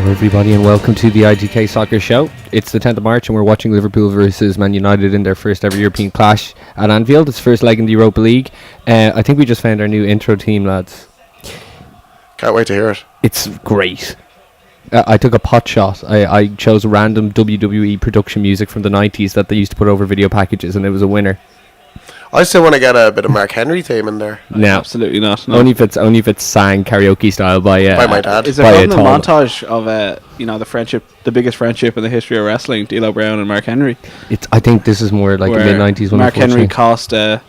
Everybody, and welcome to the ITK Soccer Show. It's the 10th of March and we're watching Liverpool versus Man United in their first ever European clash at Anfield. It's first leg in the Europa League. I think we just found our new intro team, lads. Can't wait to hear it. It's great. I took a pot shot. I chose random WWE production music from the 90s that they used to put over video packages, and it was a winner. I still want to get a bit of Mark Henry theme in there. No, absolutely not. No. Only if it's sang karaoke style by my dad. Is there a montage of the friendship, the biggest friendship in the history of wrestling, D'Lo Brown and Mark Henry? I think this is more like the mid 90s one. Mark Henry cost D'Lo.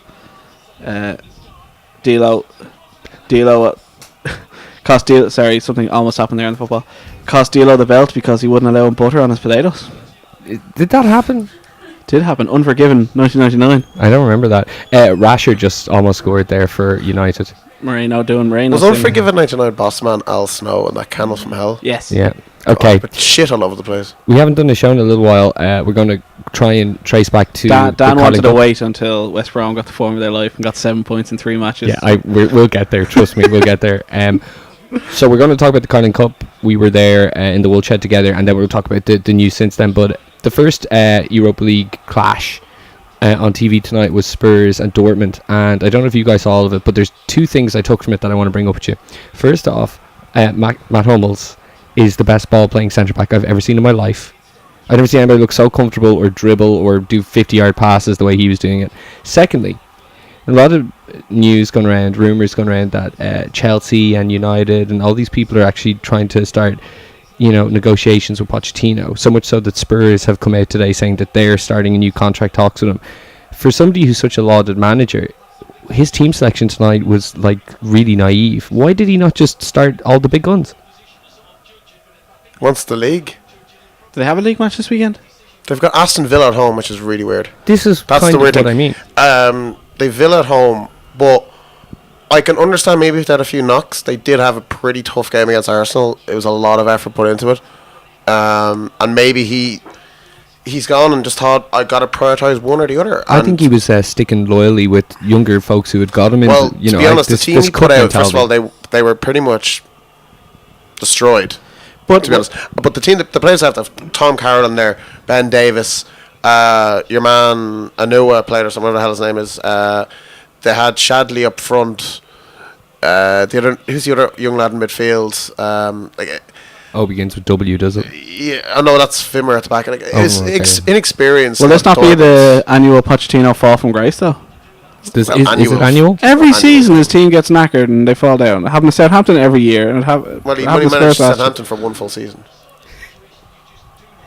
Cost D'Lo. Sorry, something almost happened there in the football. Cost D'Lo the belt because he wouldn't allow him butter on his potatoes. Did that happen? Did happen. Unforgiven, 1999. I don't remember that. Rasher just almost scored there for United. Moreno doing Moreno. Was Unforgiven 99 boss man Al Snow and that Candle from Hell? Yes. Yeah. Okay. But shit all over the place. We haven't done a show in a little while. We're going to try and trace back to Dan wanted to wait until West Brom got the form of their life and got 7 points in 3 matches. Yeah, we'll get there. Trust me, we'll get there. So we're going to talk about the Carling Cup. We were there in the Woolshed together, and then we'll talk about the news since then. But the first Europa League clash on TV tonight was Spurs and Dortmund, and I don't know if you guys saw all of it, but there's 2 things I took from it that I want to bring up with you. First off, Matt Hummels is the best ball-playing centre-back I've ever seen in my life. I've never seen anybody look so comfortable or dribble or do 50-yard passes the way he was doing it. Secondly, a lot of news going around, rumours going around that Chelsea and United and all these people are actually trying to start negotiations with Pochettino, so much so that Spurs have come out today saying that they're starting a new contract talks with him. For somebody who's such a lauded manager, his team selection tonight was like really naive. Why did he not just start all the big guns? Wants the league. Do they have a league match this weekend? They've got Aston Villa at home, which is really weird. That's the weird thing. What I mean. They Villa at home, but I can understand maybe if they had a few knocks. They did have a pretty tough game against Arsenal. It was a lot of effort put into it. And maybe he's gone and just thought, I got to prioritise one or the other. I think he was sticking loyally with younger folks who had got him. Well, to be honest, the team he put out, first of all, they were pretty much destroyed. But to be honest, but the players have Tom Carroll in there, Ben Davis, your man Anua played or something, whatever the hell his name is. They had Shadley up front. Who's the other young lad in midfield? Begins with W, does it? Yeah, I know that's Vimmer at the back. Inexperienced. Well, let's not be the annual Pochettino fall from grace, though. Is it annual? Every season his team gets knackered and they fall down. It happened to Southampton every year. And he only managed Southampton for 1 full season.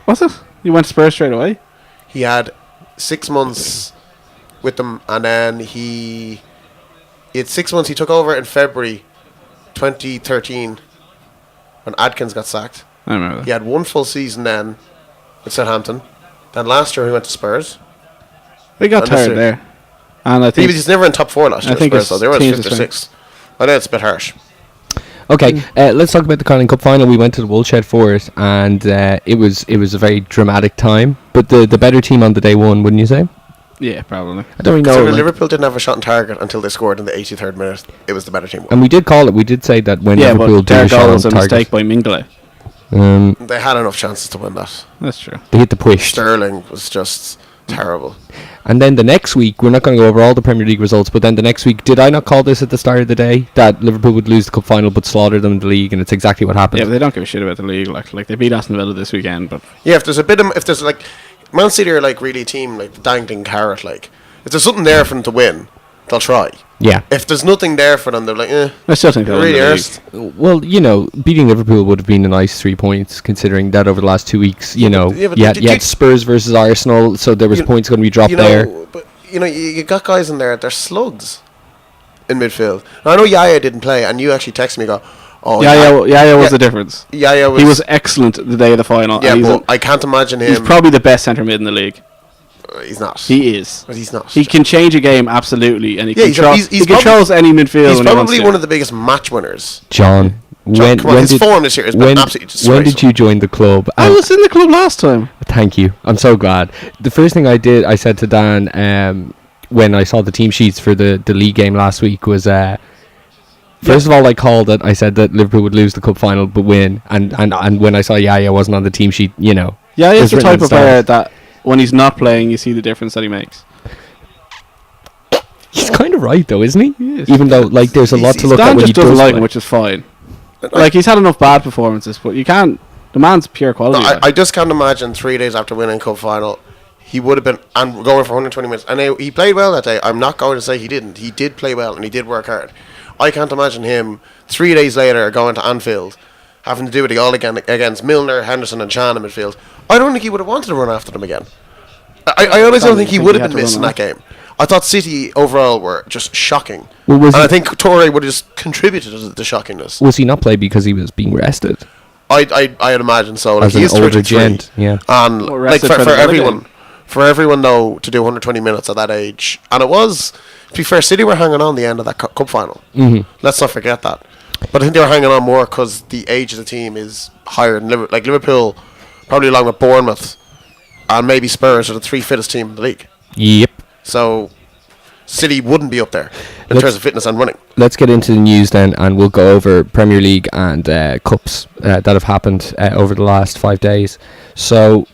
Was it? He went to Spurs straight away? He had 6 months with them, and then he had 6 months. He took over in February 2013 when Adkins got sacked. I remember that. He had 1 full season then with Southampton. Then last year he went to Spurs. They got tired there. And I think he's never in top 4 last year. I think Spurs, they were 5th or 6th. I know it's a bit harsh. Okay, let's talk about the Carling Cup final. We went to the Woolshed for it, and it was a very dramatic time. But the better team on the day won, wouldn't you say? Yeah, probably. I don't really know. Liverpool didn't have a shot on target until they scored in the 83rd minute. It was the better team. And we did call it. We did say that when Liverpool did a shot on target, a mistake by Mingele. They had enough chances to win that. That's true. They hit the push. Sterling was just terrible. And then the next week, we're not going to go over all the Premier League results, but then the next week, did I not call this at the start of the day, that Liverpool would lose the cup final but slaughter them in the league, and it's exactly what happened. Yeah, but they don't give a shit about the league. Like they beat Aston Villa this weekend, but yeah, if there's like Man City are like really a team like the dangling carrot. Like if there's something there for them to win, they'll try. Yeah. If there's nothing there for them, they're like, I still think they'll really win. Well, beating Liverpool would have been a nice 3 points, considering that over the last 2 weeks, you had Spurs versus Arsenal, so there was points going to be dropped there. But you got guys in there, they're slugs in midfield. Now, I know Yaya didn't play, and you actually texted me, Yaya was the difference. He was excellent the day of the final. Yeah, but I can't imagine him. He's probably the best centre mid in the league. He's not. He is. But he's not. He can change a game, absolutely, and he controls any midfield. He's probably one of the biggest match winners. John, his form this year has been absolutely disgraceful. When did you join the club? I was in the club last time. Thank you. I'm so glad. The first thing I said to Dan when I saw the team sheets for the league game last week was First of all, I called it. I said that Liverpool would lose the cup final but win. And when I saw Yaya wasn't on the team sheet, you know. Yeah, he's the type of player that when he's not playing, you see the difference that he makes. He's kind of right, though, isn't he? He is. Even though, like, there's a lot to look at when he doesn't like play. him, which is fine. Like, he's had enough bad performances, but you can't. The man's pure quality. No, I just can't imagine 3 days after winning cup final, he would have been and going for 120 minutes. And he played well that day. I'm not going to say he didn't. He did play well and he did work hard. I can't imagine him 3 days later going to Anfield, having to do it all again against Milner, Henderson, and Chan in midfield. I don't think he would have wanted to run after them again. I honestly don't think he would have been missing that game. I thought City overall were just shocking. Well, and I think Torre would have just contributed to the shockingness. Was he not played because he was being rested? I'd imagine so. Like, he's 33, yeah. And like for everyone though to do 120 minutes at that age, and it was, to be fair, City were hanging on the end of that cup final. Mm-hmm. Let's not forget that. But I think they were hanging on more because the age of the team is higher than Liverpool. Like Liverpool, probably along with Bournemouth and maybe Spurs, are the 3 fittest team in the league. Yep. So City wouldn't be up there in terms of fitness and running. Let's get into the news then, and we'll go over Premier League and cups that have happened over the last 5 days. So,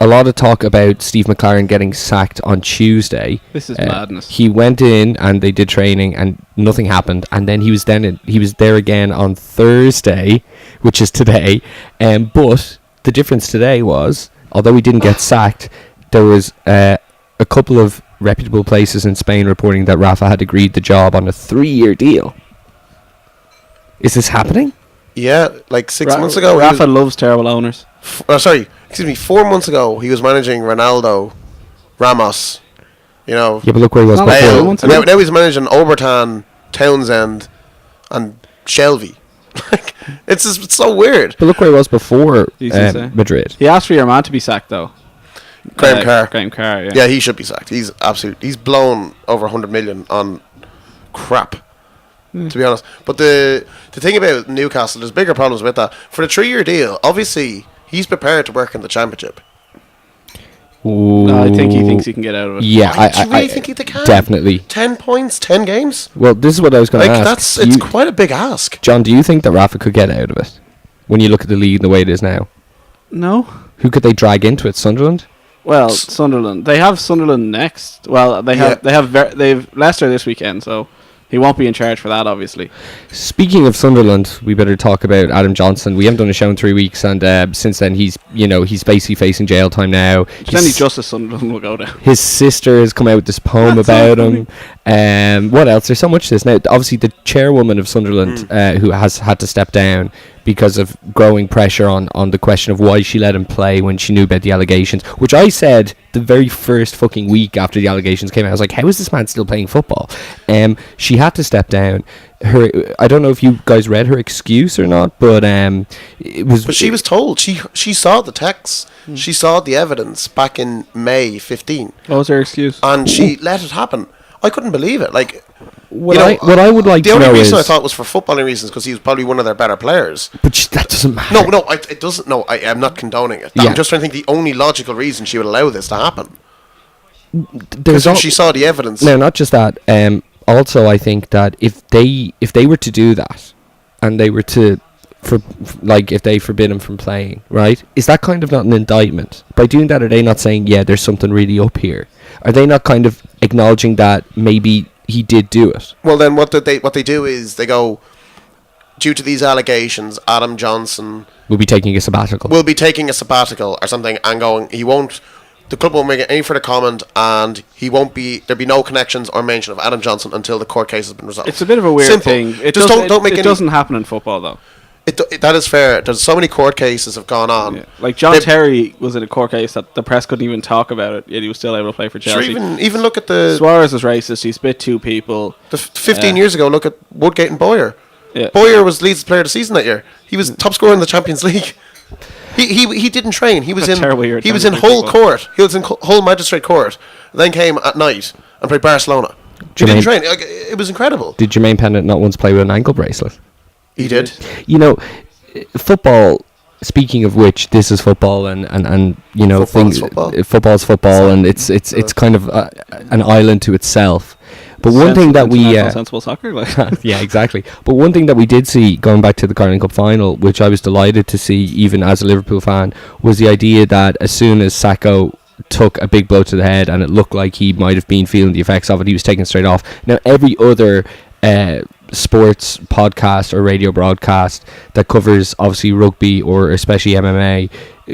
a lot of talk about Steve McLaren getting sacked on Tuesday. This is madness. He went in and they did training and nothing happened, and then he was there again on Thursday, which is today. But the difference today was, although he didn't get sacked, there was a couple of reputable places in Spain reporting that Rafa had agreed the job on a 3-year deal. Is this happening? Yeah, like 6 months ago. Rafa loves terrible owners. 4 months ago, he was managing Ronaldo, Ramos, you know. Yeah, but look where he was before. Now he's managing Obertan, Townsend, and Shelby. Like, it's so weird. But look where he was before Madrid. He asked for your man to be sacked, though. Graham Carr, yeah. Yeah, he should be sacked. He's blown over 100 million on crap, to be honest. But the thing about Newcastle, there's bigger problems with that. For the 3-year deal, obviously, he's prepared to work in the Championship. No, I think he thinks he can get out of it. Yeah, I really think he can. Definitely. 10 points, 10 games? Well, this is what I was going to ask. It's quite a big ask. John, do you think that Rafa could get out of it when you look at the league the way it is now? No. Who could they drag into it? Sunderland? Well, Sunderland. They have Sunderland next. Well, they have Leicester this weekend, so he won't be in charge for that, obviously. Speaking of Sunderland, we better talk about Adam Johnson. We haven't done a show in 3 weeks, and since then he's basically facing jail time now. Any justice Sunderland will go down. His sister has come out with this poem about him. What else? There's so much to this now. Obviously, the chairwoman of Sunderland, who has had to step down because of growing pressure on the question of why she let him play when she knew about the allegations, which I said the very first fucking week after the allegations came out. I was like, how is this man still playing football? She had to step down. I don't know if you guys read her excuse or not, but it was. But she was told. She saw the texts. She saw the evidence back in May 15. What was her excuse? And she let it happen. I couldn't believe it. Like, what I would like to know is... The only reason I thought was for footballing reasons, because he was probably one of their better players. But that doesn't matter. No, it doesn't. No, I'm not condoning it. I'm just trying to think the only logical reason she would allow this to happen. Because she saw the evidence. No, not just that. Also, I think that if they were to do that, and they were to... if they forbid him from playing, right? Is that kind of not an indictment? By doing that, are they not saying, yeah, there's something really up here? Are they not kind of acknowledging that maybe he did do it? Well, then what they do is they go, due to these allegations, Adam Johnson will be taking a sabbatical. Or something, and going, the club won't make any further comment, and there'll be no connections or mention of Adam Johnson until the court case has been resolved. It's a bit of a weird thing. It doesn't happen in football, though. That is fair. There's so many court cases have gone on. Yeah. Like John Terry was in a court case that the press couldn't even talk about it, yet he was still able to play for Chelsea. Sure, even look at the... Suarez is racist. He spit 2 people. 15 years ago, look at Woodgate and Boyer. Yeah. Boyer was Leeds player of the season that year. He was top scorer in the Champions League. He didn't train. He was in Hull Court. He was in Hull Magistrate Court. Then came at night and played Barcelona. He didn't train. It was incredible. Did Jermaine Pennant not once play with an ankle bracelet? He did. You know, football. Speaking of which, this is football, and you know, football's football, and it's kind of an island to itself. But one thing that we sensible soccer, like. yeah, exactly. But one thing that we did see going back to the Carling Cup final, which I was delighted to see, even as a Liverpool fan, was the idea that as soon as Sacco took a big blow to the head and it looked like he might have been feeling the effects of it, he was taken straight off. Now, every other sports podcast or radio broadcast that covers obviously rugby or especially MMA,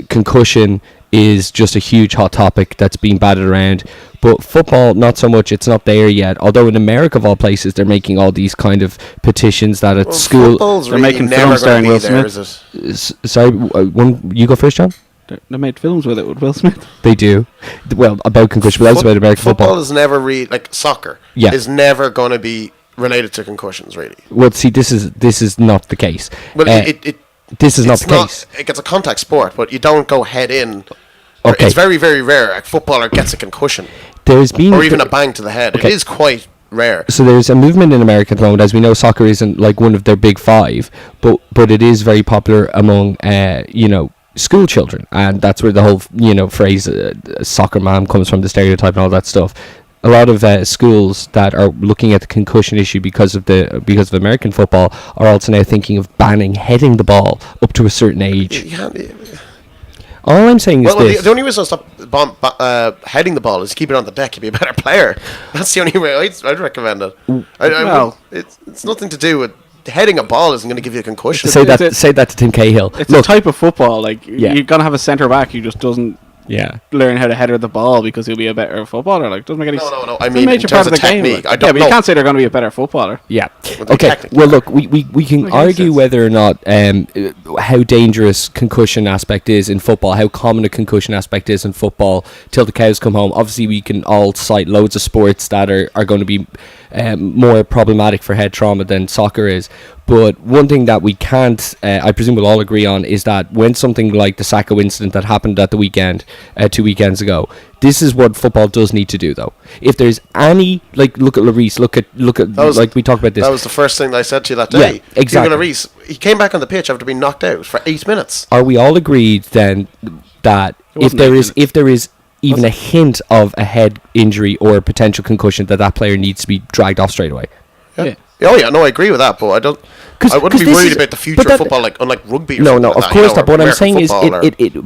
concussion is just a huge hot topic that's being batted around. But football, not so much. It's not there yet. Although in America, of all places, they're making all these kind of petitions that at school they're really making films starring Will Smith. Sorry, you go first, John. They made films with it with Will Smith. They do. Well, about concussion, but that's about American football. Football is never like soccer. Yeah. Is never going to be related to concussions, really. Well, see, this is not the case. Well, this is not the case. It's a contact sport, but you don't go head in. Okay. It's very, very rare. A footballer gets a concussion. There's been or even a bang to the head. Okay. It is quite rare. So there's a movement in America at the moment. As we know, soccer isn't like one of their big five, but it is very popular among school children, and that's where the whole phrase "soccer mom" comes from, the stereotype and all that stuff. A lot of schools that are looking at the concussion issue because of American football are also now thinking of banning heading the ball up to a certain age. All I'm saying is this. The only reason I'll stop heading the ball is keep it on the deck. You'll be a better player. That's the only way I'd recommend it. It's nothing to do with heading a ball isn't going to give you a concussion. Say that to Tim Cahill. It's a type of football. Like you're going to have a centre back who just doesn't learn how to header the ball because he'll be a better footballer. Like doesn't make any sense. No. I mean, in terms of technique, I don't know. But you can't say they're going to be a better footballer. Yeah. Okay. Well, look, we can argue whether or not how dangerous concussion aspect is in football, how common a concussion aspect is in football till the cows come home. Obviously, we can all cite loads of sports that are going to be more problematic for head trauma than soccer is. But one thing that we can't, I presume we'll all agree on, is that when something like the Sacco incident that happened at the weekend, 2 weekends ago, this is what football does need to do, though. If there's any, like, look at Lloris, look at like we talked about this. That was the first thing I said to you that day. Yeah, exactly. Lloris, he came back on the pitch after being knocked out for 8 minutes. Are we all agreed then that if there is even a hint of a head injury or a potential concussion, that player needs to be dragged off straight away? Yeah. Oh yeah, no, I agree with that, but I wouldn't be worried about the future of football, like unlike rugby. Or no, of course not. But what I'm saying is,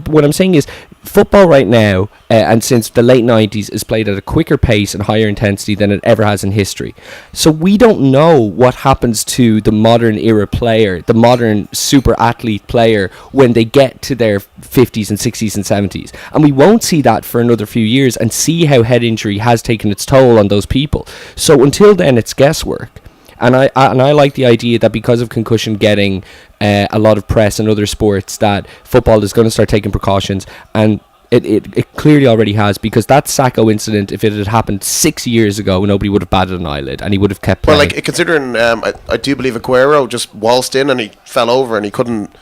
what I'm saying is, football right now, and since the late '90s, is played at a quicker pace and higher intensity than it ever has in history. So we don't know what happens to the modern era player, the modern super athlete player, when they get to their 50s and 60s and 70s, and we won't see that for another few years, and see how head injury has taken its toll on those people. So until then, it's guesswork. And I like the idea that because of concussion getting a lot of press in other sports, that football is going to start taking precautions, and it clearly already has, because that Sacco incident, if it had happened 6 years ago, nobody would have batted an eyelid, and he would have kept playing. Well, like, considering I do believe Aguero just waltzed in and he fell over and he couldn't.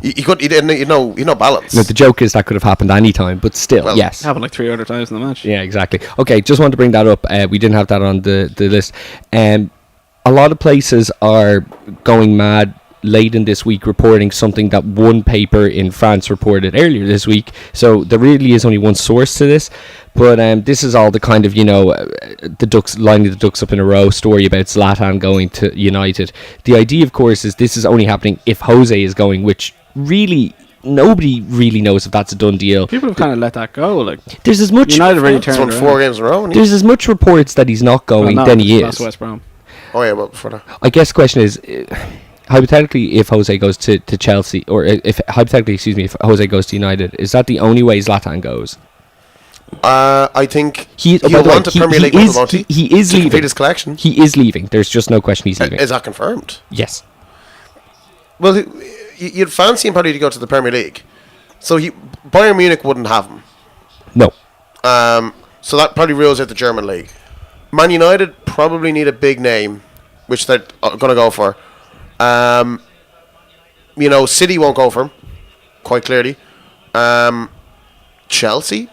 He didn't, balance. No, the joke is that could have happened any time, but still, yes. It happened like 3 other times in the match. Yeah, exactly. Okay, just wanted to bring that up. We didn't have that on the list. A lot of places are going mad late in this week reporting something that one paper in France reported earlier this week. So there really is only one source to this. But this is all the kind of, the ducks lining the ducks up in a row story about Zlatan going to United. The idea, of course, is this is only happening if Jose is going, which really nobody really knows if that's a done deal. People have kind of let that go. Like, there's as much United really turned around. 4 games in a row. There's as much reports that he's not going than he is. That's West Brom. Oh yeah, well before that. I guess the question is, hypothetically, if Jose goes to Chelsea, or if Jose goes to United, is that the only way Zlatan goes? I think he'll want a Premier League. He is leaving. Complete his collection. He is leaving. There's just no question he's leaving. Is that confirmed? Yes. Well, you'd fancy him probably to go to the Premier League. So Bayern Munich wouldn't have him. No. So that probably rules out the German league. Man United probably need a big name, which they're going to go for. City won't go for him, quite clearly. Chelsea?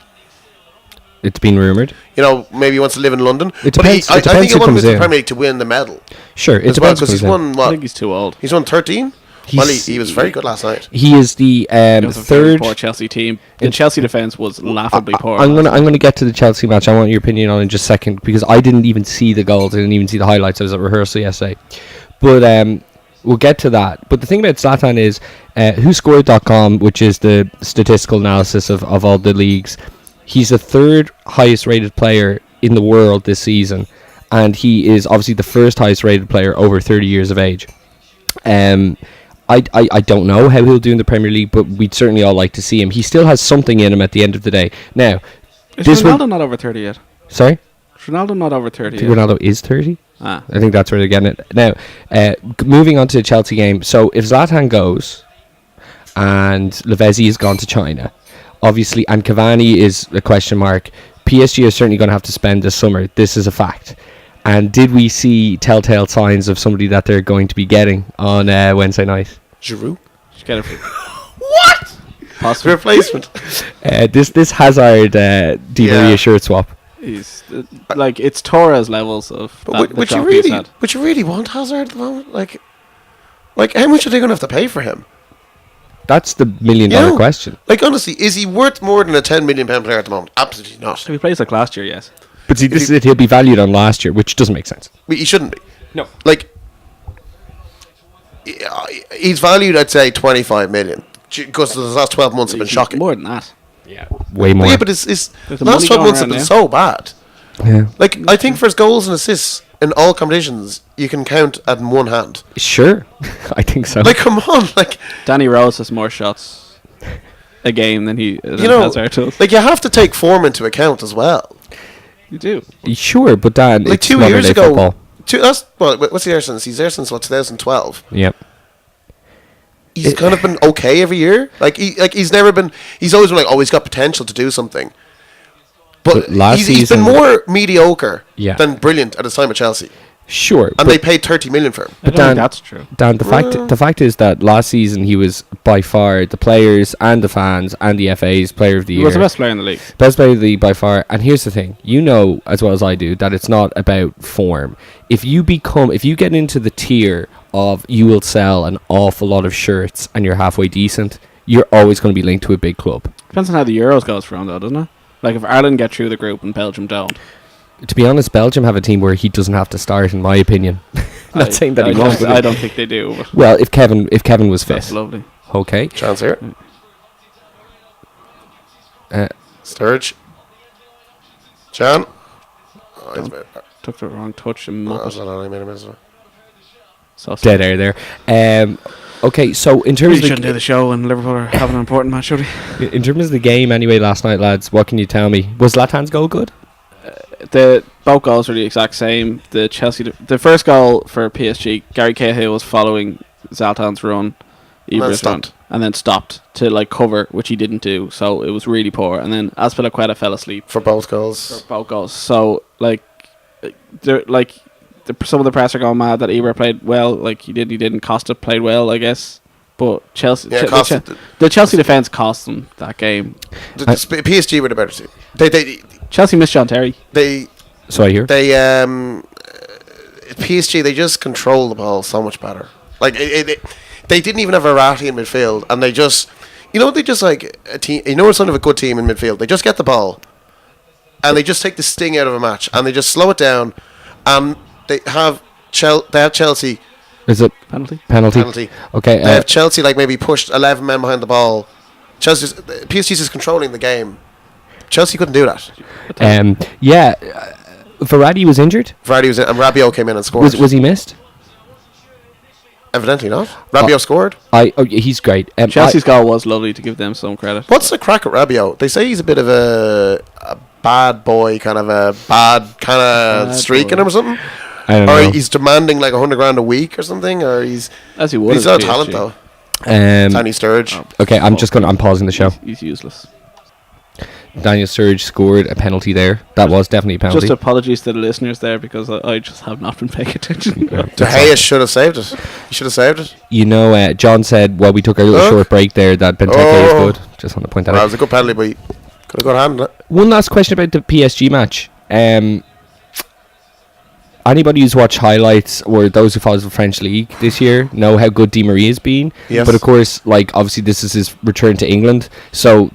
It's been rumoured. Maybe he wants to live in London. It depends. I think he wants to the Premier League to win the medal. Sure, it depends. Because he's won what? I think he's too old. He's won 13? He was very good last night. He is the It was a very third. poor Chelsea team. The Chelsea defense was laughably poor. I'm gonna get to the Chelsea match. I want your opinion on it in just a second because I didn't even see the goals. I didn't even see the highlights. I was at rehearsal yesterday, but we'll get to that. But the thing about Zlatan is WhoScored.com, which is the statistical analysis of all the leagues. He's the third highest rated player in the world this season, and he is obviously the first highest rated player over 30 years of age. I don't know how he'll do in the Premier League, but we'd certainly all like to see him. He still has something in him at the end of the day. Now, is Ronaldo not over 30 yet? Sorry? Is Ronaldo not over 30 I think yet? Ronaldo is 30. Ah. I think that's where they're getting it. Now, moving on to the Chelsea game. So, if Zlatan goes and Lavezzi has gone to China, obviously, and Cavani is a question mark, PSG are certainly going to have to spend this summer. This is a fact. And did we see telltale signs of somebody that they're going to be getting on Wednesday night? Giroud? What? Possible Replacement. This Hazard Di Maria shirt swap. He's like it's Torres levels of. Would you really want Hazard at the moment? Like how much are they going to have to pay for him? That's the $1 million question. Like honestly, is he worth more than a £10 million player at the moment? Absolutely not. If he plays like last year, yes. But see, this is it. He'll be valued on last year, which doesn't make sense. He shouldn't be. No. Like he's valued, I'd say, 25 million because the last 12 months have been shocking. More than that. Yeah, way more. Yeah, but his last 12 months have been so bad. Yeah. Like I think for his goals and assists in all competitions, you can count at one hand. Sure, I think so. Like, come on, like Danny Rose has more shots a game than Hazard does. Like you have to take form into account as well. You do. Sure, but Dan, like it's 2 years ago. Football. What's he there since? He's there since 2012. Yep. He's kind of been okay every year. He's never been. He's always been like, oh, he's got potential to do something. But last he's been season, more mediocre Yeah. than brilliant at his time at Chelsea. Sure, And they paid 30 million for him. I don't think that's true. Dan, the fact is that last season he was by far the players and the fans and the FA's player of the year. He was the best player in the league. Best player of the league by far. And here's the thing, you know as well as I do that it's not about form. If you get into the tier of you will sell an awful lot of shirts and you're halfway decent, you're always going to be linked to a big club. Depends on how the Euros goes for him, though, doesn't it? Like if Ireland get through the group and Belgium don't. To be honest, Belgium have a team where he doesn't have to start, in my opinion. Not saying that he won't. I don't think they do. But well, if Kevin was fit. that's lovely. Okay. Chance here. Sturge. Jan. Oh, he's Took the wrong touch and So dead air there. Okay, so in terms we shouldn't do the show when Liverpool are having an important match, should we? In terms of the game anyway last night, lads, what can you tell me? Was Zlatan's goal good? Both goals were the exact same. The first goal for PSG, Gary Cahill was following Zlatan's run, Ibra's run, and then stopped to cover, which he didn't do. So it was really poor. And then Azpilicueta fell asleep for both goals. So some of the press are going mad that Ibra played well. He didn't. Costa played well, I guess. But Chelsea, the Chelsea defense cost them that game. PSG were the better team. Chelsea missed John Terry. So I hear. PSG, they just control the ball so much better. They didn't even have Verratti in midfield, and they just like a team. It's sort of a good team in midfield. They just get the ball, and they just take the sting out of a match, and they just slow it down, and they have Chelsea. Is it penalty? Okay. They have Chelsea maybe pushed 11 men behind the ball. PSG's just controlling the game. Chelsea couldn't do that. Verratti was injured. And Rabiot came in and scored. Was he missed? Evidently not. Rabiot scored. He's great. Chelsea's goal was lovely, to give them some credit. What's the crack at Rabiot? They say he's a bit of a bad boy, kind of a bad streak in him or something. I don't know. Or he's demanding $100,000 a week or something, or he's as he would. He's not a talent though. Tiny Sturge. Okay, I'm pausing the show. He's useless. Daniel Sturridge scored a penalty there. That was definitely a penalty. Just apologies to the listeners there, because I just have not been paying attention. De Gea should have saved it. He should have saved it. John said while we took our little short break there that Benteke is good. Just want to point that out. It was a good penalty, but he could have got a hand in it. One last question about the PSG match. anybody who's watched highlights or those who follow the French league this year know how good Di Maria has been. Yes. But of course, like obviously this is his return to England, so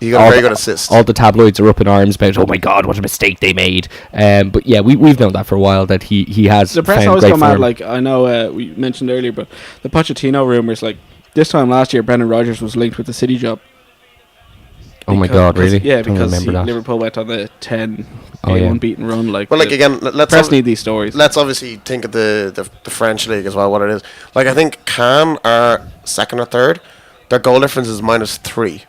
he got a very good assist. All the tabloids are up in arms about, oh my God, what a mistake they made. But yeah, we've known that for a while, that he has. The press always come out, like, I know we mentioned earlier, but the Pochettino rumours, like this time last year, Brendan Rodgers was linked with the City job. Oh my God, really? Yeah, because Liverpool went on the 10 unbeaten run. Like, well, like again, let's press need these stories. Let's obviously think of the French league as well. What it is, like, I think Cannes are second or third. Their goal difference is -3.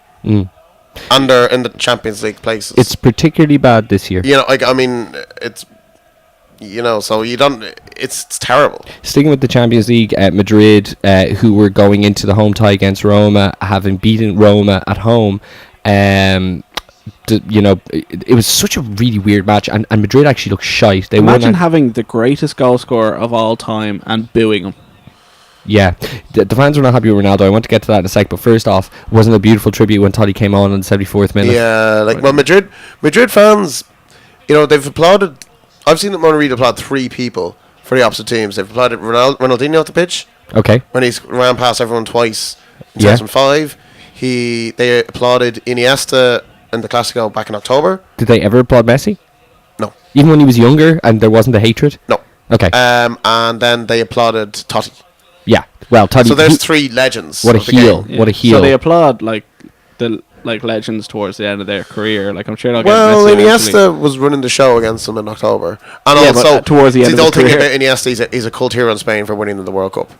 And they're in the Champions League places. It's particularly bad this year. You know, like, I mean, it's, you know, so you don't. It's terrible. Sticking with the Champions League, Madrid, who were going into the home tie against Roma, having beaten Roma at home. You know, it was such a really weird match, and Madrid actually looked shite. They imagine having the greatest goal scorer of all time and booing him. Yeah, the fans were not happy with Ronaldo. I want to get to that in a sec, but first off, wasn't a beautiful tribute when Toddy came on the 74th minute? Yeah, like, well, Madrid fans, you know, they've applauded. I've seen them only applaud 3 people for the opposite teams. They've applauded Ronaldinho at the pitch. Okay. When he's ran past everyone twice in 2005. They applauded Iniesta in the Clasico back in October. Did they ever applaud Messi? No. Even when he was younger and there wasn't the hatred? No. Okay. And then they applauded Totti. Yeah. Well, Totti. So there's 3 legends. What a heel! Yeah. What a heel! So they applaud like the legends towards the end of their career. Like, I'm sure they'll get well, Messi Iniesta eventually. was running the show against them in October, and yeah, also but, towards the end of his career. Don't think about Iniesta. He's a cult hero in Spain for winning the World Cup.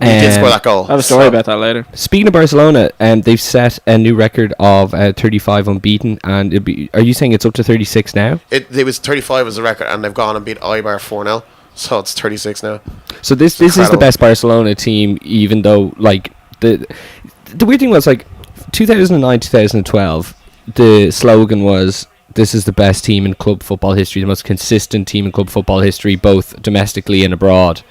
He did score that goal. I have a story about that later. Speaking of Barcelona, they've set a new record of 35 unbeaten, and are you saying it's up to 36 now? It was 35 as the record, and they've gone and beat Eibar 4-0, so it's 36 now. So this is the best Barcelona team, even though, like, the weird thing was, like, 2009, 2012, the slogan was, this is the best team in club football history, the most consistent team in club football history, both domestically and abroad.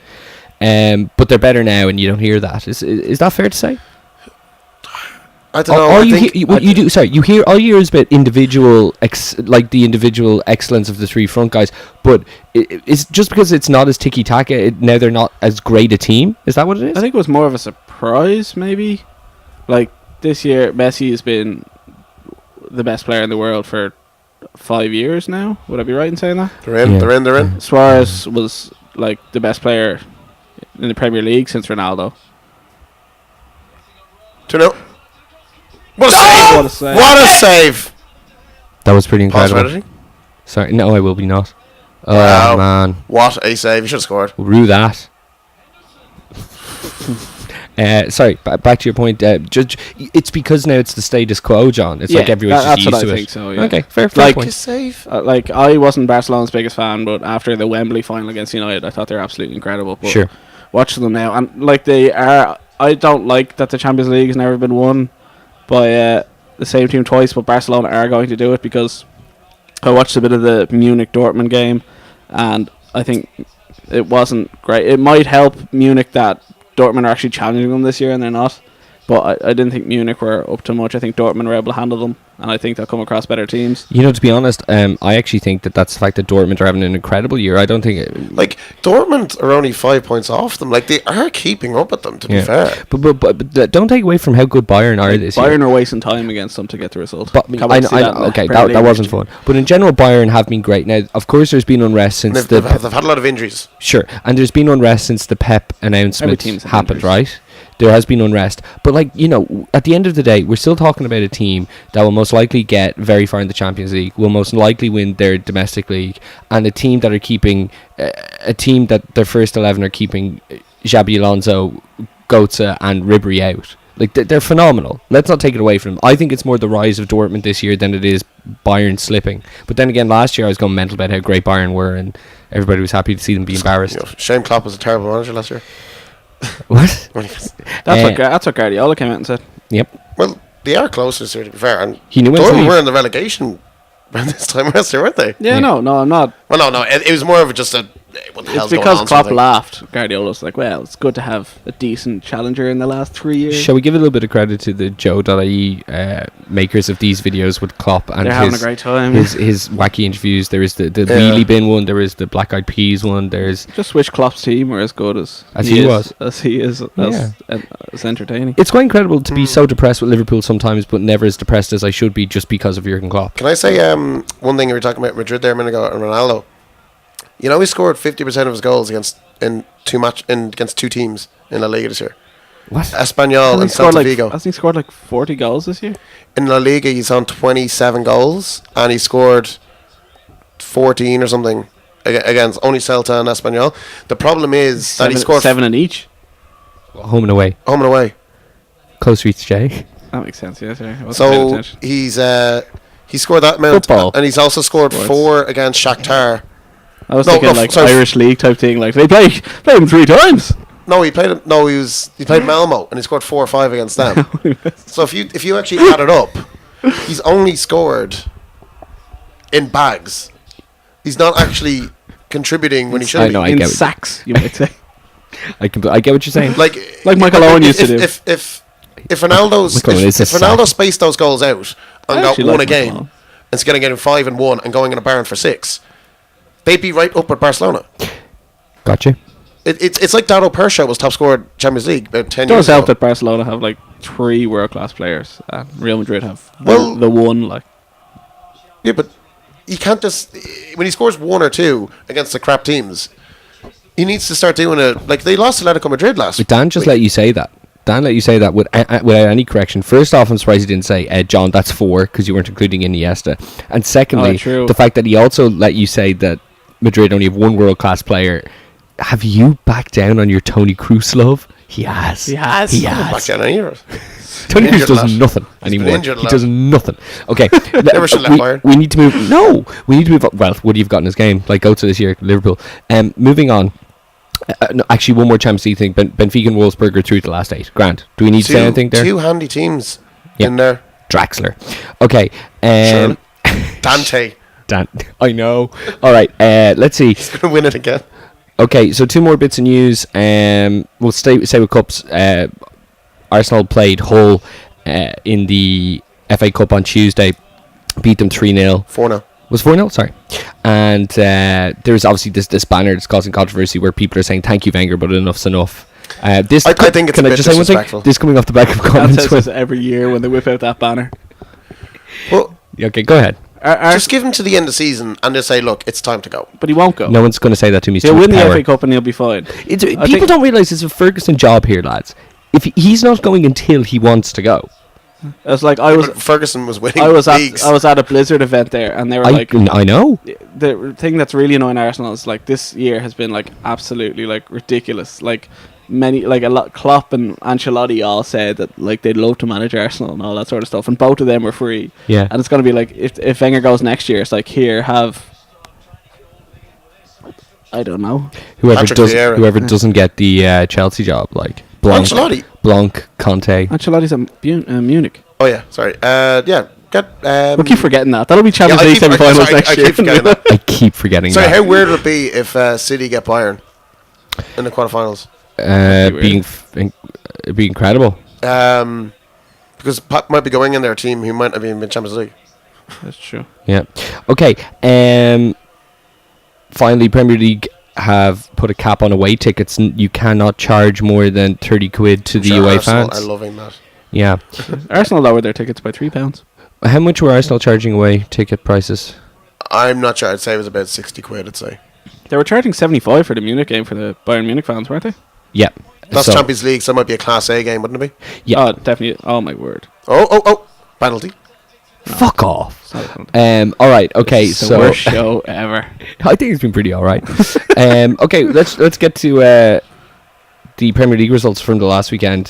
But they're better now, and you don't hear that. Is that fair to say? I don't know. You hear all you hear is about individual, the individual excellence of the 3 front guys. But it's just because it's not as ticky taca. Now they're not as great a team. Is that what it is? I think it was more of a surprise, maybe. Like, this year, Messi has been the best player in the world for 5 years now. Would I be right in saying that? They're in. Suarez was like the best player in the Premier League since Ronaldo. 2-0. What a save! What a save! That was pretty incredible. Strategy? Sorry, no, I will be not. Oh, wow. Man. What a save. You should have scored. Rue that. Sorry, back to your point. It's because now it's the status quo, John. It's like everyone's just used to it. I think so, yeah. Okay, fair like, point. Save. Like, I wasn't Barcelona's biggest fan, but after the Wembley final against United, I thought they were absolutely incredible. But sure. Watching them now, and like, they are. I don't like that the Champions League has never been won by the same team twice, but Barcelona are going to do it, because I watched a bit of the Munich-Dortmund game, and I think it wasn't great. It might help Munich that Dortmund are actually challenging them this year, and they're not. But I didn't think Munich were up to much. I think Dortmund were able to handle them, and I think they'll come across better teams. You know, to be honest, I actually think that's the fact that Dortmund are having an incredible year. I don't think like Dortmund are only 5 points off them. Like, they are keeping up with them, to be fair. But don't take away from how good Bayern are this year. Bayern are wasting time against them to get the result. But that wasn't fun. But in general, Bayern have been great. Now, of course, there's been unrest since they've had a lot of injuries. Sure, and there's been unrest since the Pep announcement happened, right? There has been unrest, but, like, you know, at the end of the day, we're still talking about a team that will most likely get very far in the Champions League, will most likely win their domestic league, and a team that are keeping their first 11 are keeping Xabi Alonso, Götze, and Ribéry out. Like, they're phenomenal. Let's not take it away from them. I think it's more the rise of Dortmund this year than it is Bayern slipping. But then again, last year I was going mental about how great Bayern were, and everybody was happy to see them be embarrassed. You know, Shane Klopp was a terrible manager last year. What? That's what Guardiola came out and said. Yep. Well, they are close this year, to be fair. And he knew Dortmund were in the relegation around this time last year, weren't they? Yeah, no, I'm not. Well, no. It was more of just a. Well, hell's going because on. Klopp laughed. Guardiola's like, well, it's good to have a decent challenger in the last 3 years. Shall we give a little bit of credit to the Joe.ie makers of these videos with Klopp and They're having a great time. his wacky interviews. There is the wheelie bin one. There is the Black Eyed Peas one. There's just wish Klopp's team were as good as he was, as he is, as entertaining. It's quite incredible to be so depressed with Liverpool sometimes, but never as depressed as I should be just because of Jurgen Klopp. Can I say one thing? We were talking about Madrid there a minute ago and Ronaldo. You know, he scored 50% of his goals against two teams in La Liga this year. What? Espanyol and Celta Vigo. Hasn't he scored like 40 goals this year? In La Liga, he's on 27 goals, and he scored 14 or something against only Celta and Espanyol. The problem is that he scored 7 in each. Home and away. Home and away. Close reach, Jay. That makes sense. Yeah, sorry. So he scored that amount, and he's also scored 4 against Shakhtar. I was thinking Irish League type thing. Like they play him 3 times. No, he played him. No, he played Malmo, and he scored 4 or 5 against them. So if you actually add it up, he's only scored in bags. He's not actually contributing when he should be. In sacks, you might say. I get what you're saying. Like Michael Owen used to do. If Ronaldo spaced those goals out and got one a game, instead of getting 5 and 1 and going in a barn for 6, they'd be right up with Barcelona. Gotcha. It's like Dado Persha was top scorer Champions League about 10 years ago. It does help that Barcelona have like 3 world-class players. Real Madrid have the one. Like, yeah, but you can't just when he scores 1 or 2 against the crap teams, he needs to start doing it. Like they lost to Atletico Madrid last week. Dan just let you say that. Dan let you say that without any correction. First off, I'm surprised he didn't say, John, that's 4, because you weren't including Iniesta. And secondly, the fact that he also let you say that Madrid only have 1 world-class player. Have you backed down on your Tony Kroos love? He has. Back down on yours. Tony Kroos does nothing anymore. He does nothing. Okay. Never should let Bayern. We need to move. No. We need to move on. Well, what do you've got in his game? Like, go to this year, Liverpool. Moving on. No, actually, one more Champions League thing. Benfica and Wolfsburg are through the last 8. Grant, do we need to say anything there? 2 handy teams in there. Draxler. Okay. Sure. Dante. I know. All right. Let's see. He's going to win it again. Okay, so 2 more bits of news. We'll stay with cups. Arsenal played Hull in the FA Cup on Tuesday. Beat them 3-0. 4-0. Was 4-0? Sorry. And there's obviously this banner that's causing controversy where people are saying, thank you, Wenger, but enough's enough. I think it's a bit disrespectful. This coming off the back of comments. That says every year when they whip out that banner. Well, okay, go ahead. Just give him to the end of the season and just say, look, it's time to go. But he won't go. No one's going to say that to me. He'll win the FA Cup and he'll be fine. People don't realise it's a Ferguson job here, lads. If he's not going until he wants to go. It's like Ferguson was winning leagues. I was at a Blizzard event there, and they were I know. The thing that's really annoying Arsenal is like this year has been like absolutely like ridiculous. Like Klopp and Ancelotti all said that like they'd love to manage Arsenal and all that sort of stuff, and both of them were free. Yeah. And it's going to be like if Wenger goes next year, it's like here have. I don't know. Whoever doesn't get the Chelsea job, like Blanc, Conte. Ancelotti's at Munich. Oh yeah, sorry. We'll keep forgetting that. That'll be Champions League semi-finals next year. I keep forgetting that. Sorry, how weird would it be if City get Bayern in the quarterfinals? It'd be incredible. Because Pep might be going in their team who might have even been Champions League. That's true. Yeah. Okay. Finally, Premier League have put a cap on away tickets. You cannot charge more than 30 quid to the away fans. I'm loving that. Yeah. Arsenal lowered their tickets by £3. How much were Arsenal charging away ticket prices? I'm not sure. I'd say it was about 60 quid, I'd say. They were charging 75 for the Munich game for the Bayern Munich fans, weren't they? Yeah. That's Champions League, so it might be a Class A game, wouldn't it be? Yeah. Oh, definitely. Oh, my word. Oh. Penalty. No. Fuck off. All right. Okay. It's the worst show ever. I think it's been pretty all right. Okay. Let's get to the Premier League results from the last weekend.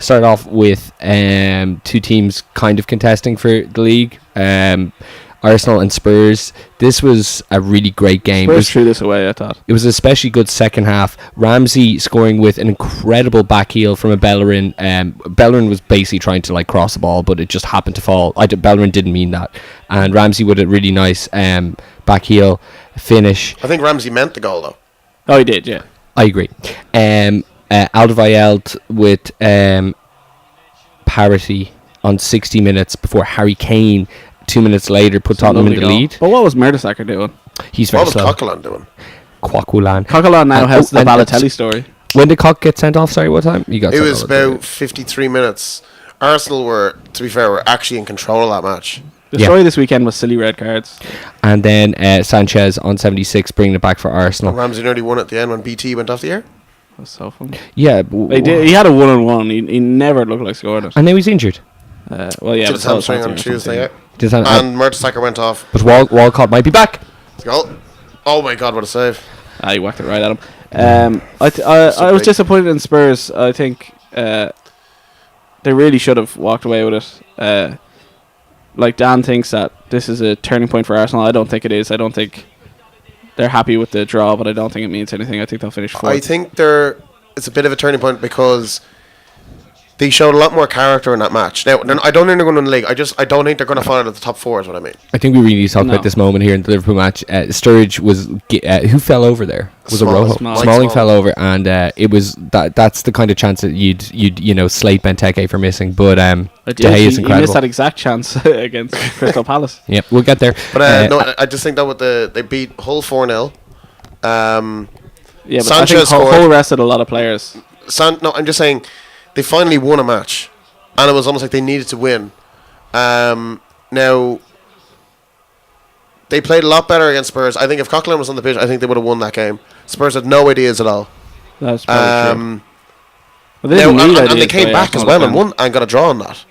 Start off with 2 teams kind of contesting for the league. Arsenal and Spurs. This was a really great game. Spurs threw this away, I thought. It was an especially good second half. Ramsey scoring with an incredible back heel from a Bellerin. Bellerin was basically trying to like cross the ball, but it just happened to fall. Bellerin didn't mean that. And Ramsey with a really nice back heel finish. I think Ramsey meant the goal, though. Oh, he did, yeah. I agree. Alderweireld with parity on 60 minutes before Harry Kane 2 minutes later put Tottenham in the lead. But what was Mertesacker doing? He's very slow. What was Coquelin doing? Coquelin now has the Balotelli story. When did Coq get sent off? Sorry, what time? It was about 53 minutes. Arsenal were actually in control of that match. The story this weekend was silly red cards. And then Sanchez on 76 bringing it back for Arsenal. And Ramsey nearly won at the end when BT went off the air. That's so fun. Yeah. He had a 1-on-1. He never looked like scoring it. And now he's injured. Well, yeah. Did his hamstring on Tuesday, yeah. And Mertesacker went off. But Walcott might be back. Goal. Oh my God, what a save. He whacked it right at him. I was disappointed in Spurs. I think they really should have walked away with it. Like Dan thinks that this is a turning point for Arsenal. I don't think it is. I don't think they're happy with the draw, but I don't think it means anything. I think they'll finish fourth. I think it's a bit of a turning point because they showed a lot more character in that match. Now, I don't think they're going to win the league. I don't think they're going to fall out of the top four, is what I mean. I think we really need to talk about this moment here in the Liverpool match. Sturridge was... who fell over there? Was it Rojo? Smalling fell over, and it was... That's the kind of chance that you'd slate Benteke for missing, but De Gea is incredible. He missed that exact chance against Crystal Palace. Yep, we'll get there. But no, I just think that they beat Hull 4-0. Yeah, but Sanchez I think Hull rested a lot of players. No, I'm just saying... They finally won a match, and it was almost like they needed to win. Now, they played a lot better against Spurs. I think if Coquelin was on the pitch, I think they would have won that game. Spurs had no ideas at all. That's probably true. And they came back as well and won and got a draw on that.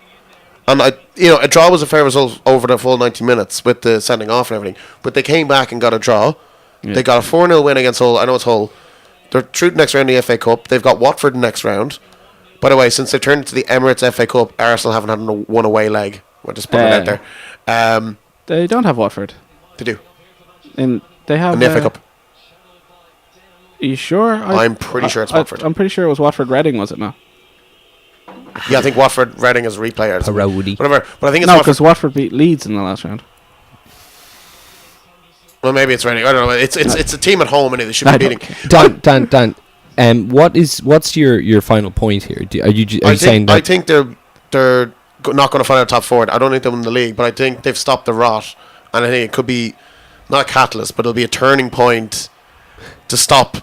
And a draw was a fair result over the full 90 minutes with the sending off and everything. But they came back and got a draw. Yeah. They got a 4-0 win against Hull. I know it's Hull. They're through the next round of the FA Cup. They've got Watford next round. By the way, since they've turned to the Emirates FA Cup, Arsenal haven't had one away leg. We're just putting it out there. They don't have Watford. They do. And they have... In the FA Cup. Are you sure? I'm pretty sure it's Watford. I'm pretty sure it was Watford Reading, was it not? Yeah, I think Watford Reading is a replay. Parody. Whatever. But I think it's no, because Watford beat Leeds in the last round. Well, maybe it's Reading. I don't know. It's a team at home, and they should be beating. Dan. What's your final point here? Are you saying that? I think they're not going to find out top four. I don't think they'll win the league, but I think they've stopped the rot, and I think it could be not a catalyst, but it'll be a turning point to stop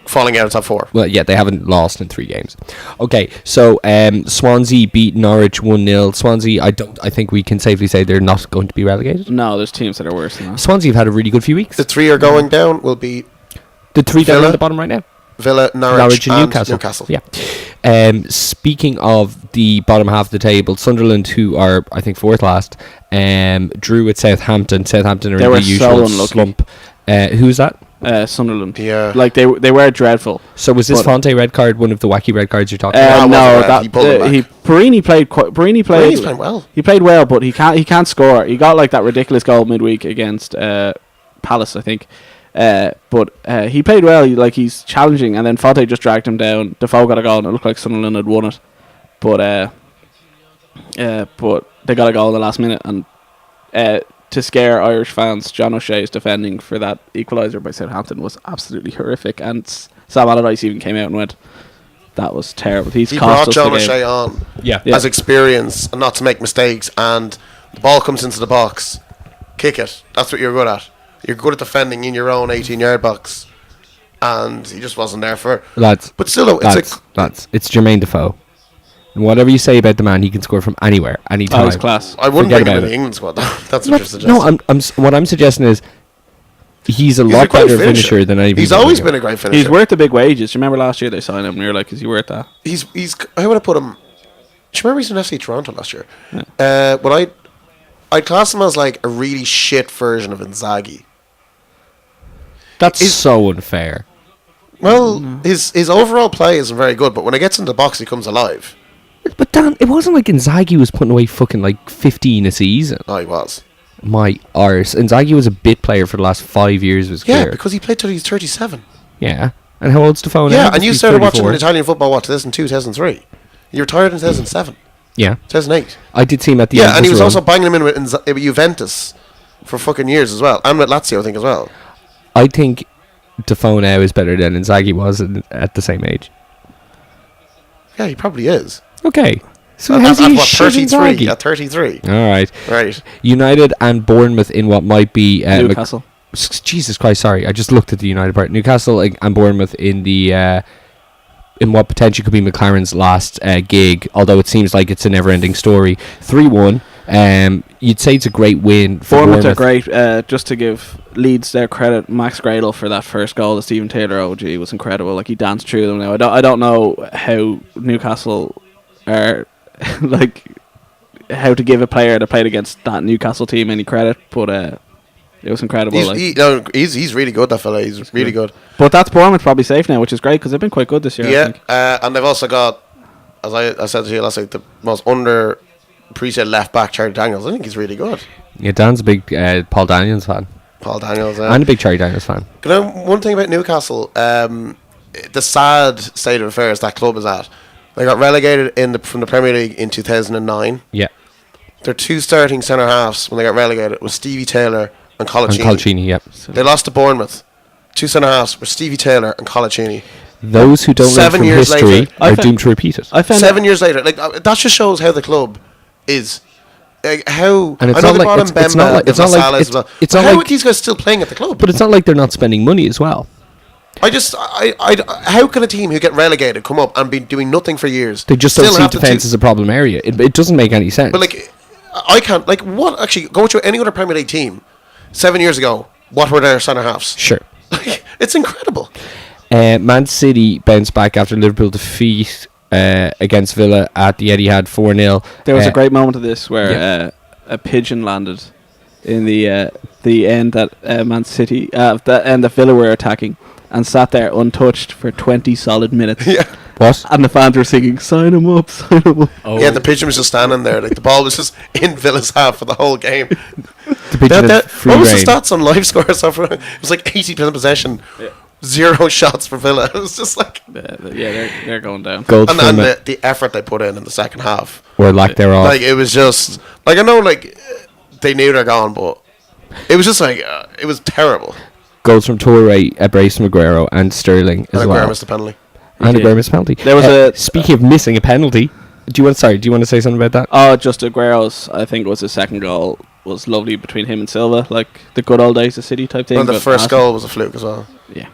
falling out of top four. Well, yeah, they haven't lost in 3 games. Okay, so Swansea beat Norwich 1-0. Swansea, I think we can safely say they're not going to be relegated. No, there's teams that are worse than that. Swansea have had a really good few weeks. The 3 are going down. Will be the 3 down at the bottom right now. Villa, Norwich and Newcastle. Yeah. Speaking of the bottom half of the table, Sunderland, who are I think 4th last, drew at Southampton. Southampton are in the usual slump. Who's that? Sunderland. Yeah. Like they were dreadful. So was this Fonte red card one of the wacky red cards you're talking about? No, Barini played Barini's playing well. He played well, but he can't score. He got like that ridiculous goal midweek against Palace, I think. But he played well. He's challenging, and then Fonte just dragged him down. Defoe got a goal, and it looked like Sunderland had won it. But they got a goal in the last minute, and to scare Irish fans, John O'Shea's defending for that equaliser by Southampton was absolutely horrific. And Sam Allardyce even came out and went, "That was terrible." He brought John O'Shea on, as experience and not to make mistakes. And the ball comes into the box, kick it. That's what you're good at. You're good at defending in your own 18-yard box, and he just wasn't there for lads. But still, though, it's Jermaine Defoe. And whatever you say about the man, he can score from anywhere, anytime. He's class. I wouldn't bring him in the England squad. That's what you're suggesting. No, what I'm suggesting is he's a lot better finisher than anybody. He's always been a great finisher. He's worth the big wages. You remember last year they signed him, and you're like, is he worth that? He's. I would have put him. Do you remember he's in FC Toronto last year? Yeah. But I'd class him as like a really shit version of Inzaghi. That's so unfair. Well, his overall play isn't very good, but when he gets into the box, he comes alive. But Dan, it wasn't like Inzaghi was putting away fucking like 15 a season. Oh, he was. My arse. Inzaghi was a bit player for the last 5 years of his career. Yeah, because he played till he's 37. Yeah. And how old's Defoe now? Yeah, and you started watching Italian football, 2002, 2003. You retired in 2007. Yeah. 2008. I did see him at the end. Yeah, and he was also banging him in with Juventus for fucking years as well. And with Lazio, I think, as well. I think Defoe now is better than Inzaghi was at the same age. Yeah, he probably is. Okay. So at how's he what, shit 33? Inzaghi? At 33. All right. Right. United and Bournemouth in what might be Newcastle. Jesus Christ! Sorry, I just looked at the United part. Newcastle and Bournemouth in the in what potentially could be McLaren's last gig. Although it seems like it's a never-ending story. 3-1. You'd say it's a great win for Bournemouth. Bournemouth. Are great. Just to give Leeds their credit, Max Gradle for that first goal to Stephen Taylor. OG was incredible. Like he danced through them. Now I don't know how Newcastle are like how to give a player that played against that Newcastle team any credit, but it was incredible. He's really good. That fella. He's really good. But that's Bournemouth probably safe now, which is great because they've been quite good this year. Yeah, I think. and they've also got, as I said to you last week, the most underappreciated left back, Charlie Daniels. I think he's really good. Yeah, Dan's a big Paul Daniels fan. Paul Daniels, and a big Charlie Daniels fan. You know, one thing about Newcastle, the sad state of affairs that club is at. They got relegated from the Premier League in 2009. Yeah. Their two starting centre halves when they got relegated was Stevie Taylor and Colaccini. Yep. They lost to Bournemouth. Two centre halves were Stevie Taylor and Colaccini. Those who don't learn from history are doomed to repeat it. 7 years later, like that just shows how the club is. How and it's I know not they like brought in Bemba, it's not like how are these guys still playing at the club? But it's not like they're not spending money as well. How can a team who get relegated come up and be doing nothing for years? They just don't see defence as a problem area. It doesn't make any sense. But like, I can't like what actually go to any other Premier League team 7 years ago. What were their centre halves? Sure, it's incredible. Man City bounced back after Liverpool defeat against Villa at the Etihad 4-0. There was a great moment of this where a pigeon landed in the end that Man City the end that Villa were attacking and sat there untouched for 20 solid minutes. Yeah. What? And the fans were singing, "Sign him up, sign him up." Oh. Yeah, the pigeon was just standing there. Like the ball was just in Villa's half for the whole game. The pigeon what was the stats on live score? It was like 80% possession. Yeah. 0 shots for Villa. It was just like they're going down. And the effort they put in the second half, or lack thereof. Like it was just like I know like they knew they're gone, but it was just like it was terrible. Goals from Toure, Brace Maguire, and Sterling as well. Aguero missed the penalty. And Aguero missed a penalty. There was speaking of missing a penalty, do you want to say something about that? Oh, just Aguero's. I think was his second goal was lovely between him and Silva, like the good old days of City type thing. Well, the first goal was a fluke as well. Yeah.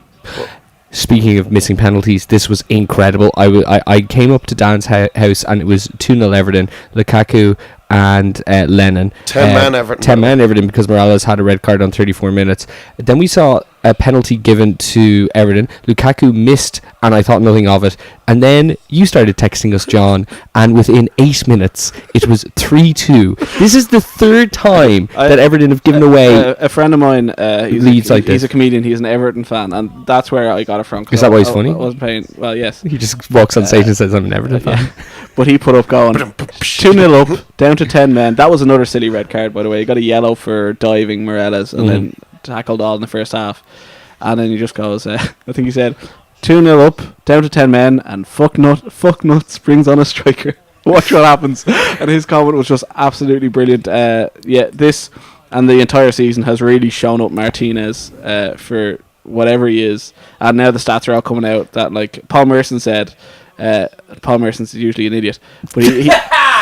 Speaking of missing penalties, this was incredible. I came up to Dan's house and it was 2-0 Everton, Lukaku and Lennon. 10-man Everton. 10-man Everton because Morales had a red card on 34 minutes. Then we saw a penalty given to Everton. Lukaku missed and I thought nothing of it. And then you started texting us, John, and within 8 minutes it was 3-2. This is the third time that Everton have given away. A friend of mine, leads like this. He's a comedian, he's an Everton fan, and that's where I got it from. Is that why he's funny? I wasn't paying. Well, yes. He just walks on stage and says, I'm an Everton fan. But he put up going 2-0 up, down to 10 men. That was another silly red card, by the way. He got a yellow for diving Morales and then tackled all in the first half. And then he just goes, I think he said, 2-0 up, down to 10 men, and fuck nuts brings on a striker. Watch what happens. And his comment was just absolutely brilliant. This and the entire season has really shown up Martinez for whatever he is. And now the stats are all coming out that, like Paul Merson said, Paul Merson's usually an idiot, but he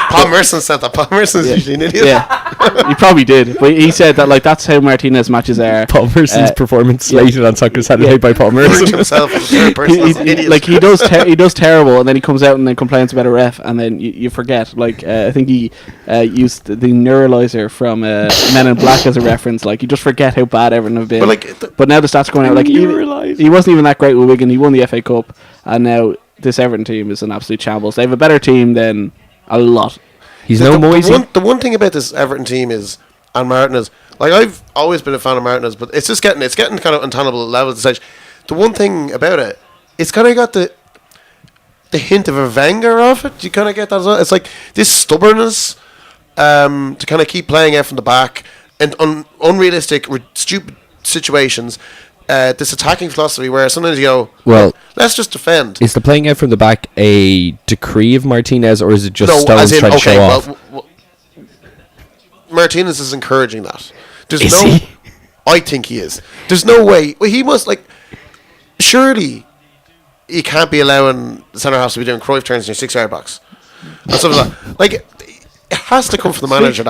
Paul Merson said that. Paul Merson's usually an idiot. Yeah, he probably did, but he said that like that's how Martinez matches are. Paul Merson's performance slated on Soccer Saturday by Paul Merson. Himself as the third person as an idiot. Like he does terrible, and then he comes out and then complains about a ref, and then you forget. Like I think he used the neuralizer from Men in Black as a reference. Like you just forget how bad Everton have been. But now the stats are going out. Like he wasn't even that great with Wigan. He won the FA Cup, and now this Everton team is an absolute shambles. They have a better team than a lot. He's no Moisey. The one thing about this Everton team is, and Martinez, like I've always been a fan of Martinez, but it's getting kind of untenable levels at stage. The one thing about it, it's kind of got the hint of a Wenger off it. You kind of get that as well. It's like this stubbornness to kind of keep playing out from the back and unrealistic, stupid situations. This attacking philosophy where sometimes you go, well, let's just defend. Is the playing out from the back a decree of Martinez, or is it just Stones trying to show off? Martinez is encouraging that. Is he? I think he is. There's no way. Well, he must like. surely you can't be allowing the centre halves to be doing Cruyff turns in your 6-yard box. And stuff like that. Like, it has to come from the manager.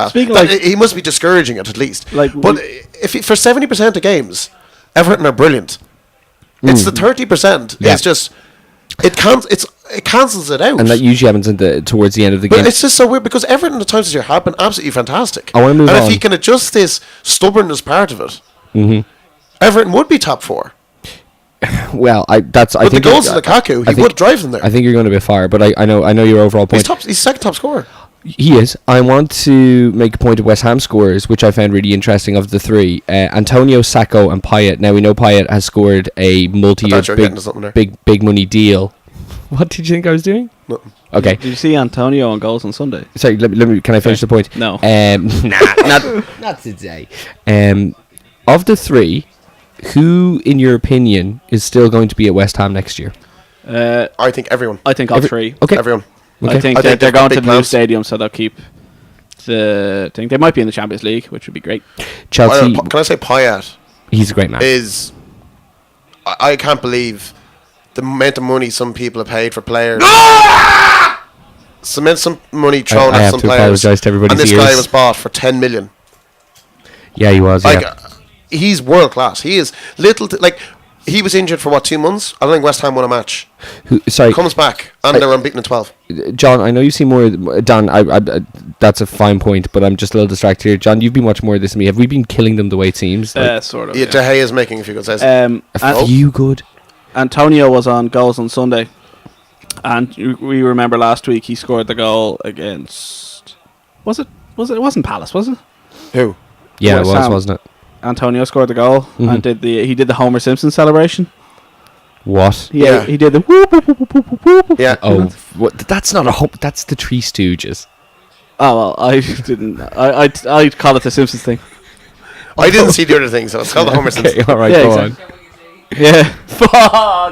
He must be discouraging it at least. But for 70% of games, Everton are brilliant. It's the 30%. It's just it cancels it out. And that usually happens towards the end of the game. But it's just so weird because Everton at times this year have been absolutely fantastic. I want to move on. And if he can adjust this stubbornness part of it, Everton would be top 4. Well, I think the goals of Lukaku, he would drive them there. I think you're going a bit far, but I know your overall point. He's second top scorer. He is. I want to make a point of West Ham scorers, which I found really interesting of the 3. Antonio, Sacco and Payet. Now, we know Payet has scored a multi-year big money deal. What did you think I was doing? Nothing. Okay. Did you see Antonio on goals on Sunday? Sorry, let me. Can I finish the point? No. Not today. Of the 3, who, in your opinion, is still going to be at West Ham next year? I think everyone. I think all 3. Okay. Everyone. Okay. I think they're going to the new stadium, so they'll keep the thing. They might be in the Champions League, which would be great. Chelsea. Can I say Payet? He's a great man. I can't believe the amount of money some people have paid for players. Some money thrown at some players. I apologise to everybody's ears. And ears. This guy was bought for 10 million. Yeah, he was. He's world class. He is he was injured for 2 months. I don't think West Ham won a match. Comes back and they're unbeaten in 12. John, I know you've seen more. Dan, I that's a fine point, but I'm just a little distracted here. John, you've been watching more of this than me. Have we been killing them the way it seems? Sort of. Yeah, De Gea is making a few good saves. A few good. Antonio was on goals on Sunday, and we remember last week he scored the goal against. Was it? It wasn't Palace, was it? Who? Yeah, it was, wasn't it? Antonio scored the goal and he did the Homer Simpson celebration. What? Yeah, he did the whoop whoop whoop whoop whoop whoop. Yeah. Oh, that's not a hope. That's the Three Stooges. Oh well, I didn't. I call it the Simpsons thing. I didn't see the other thing, so it's called the Homer Simpson. All right, yeah, go exactly. on. Yeah. Fuck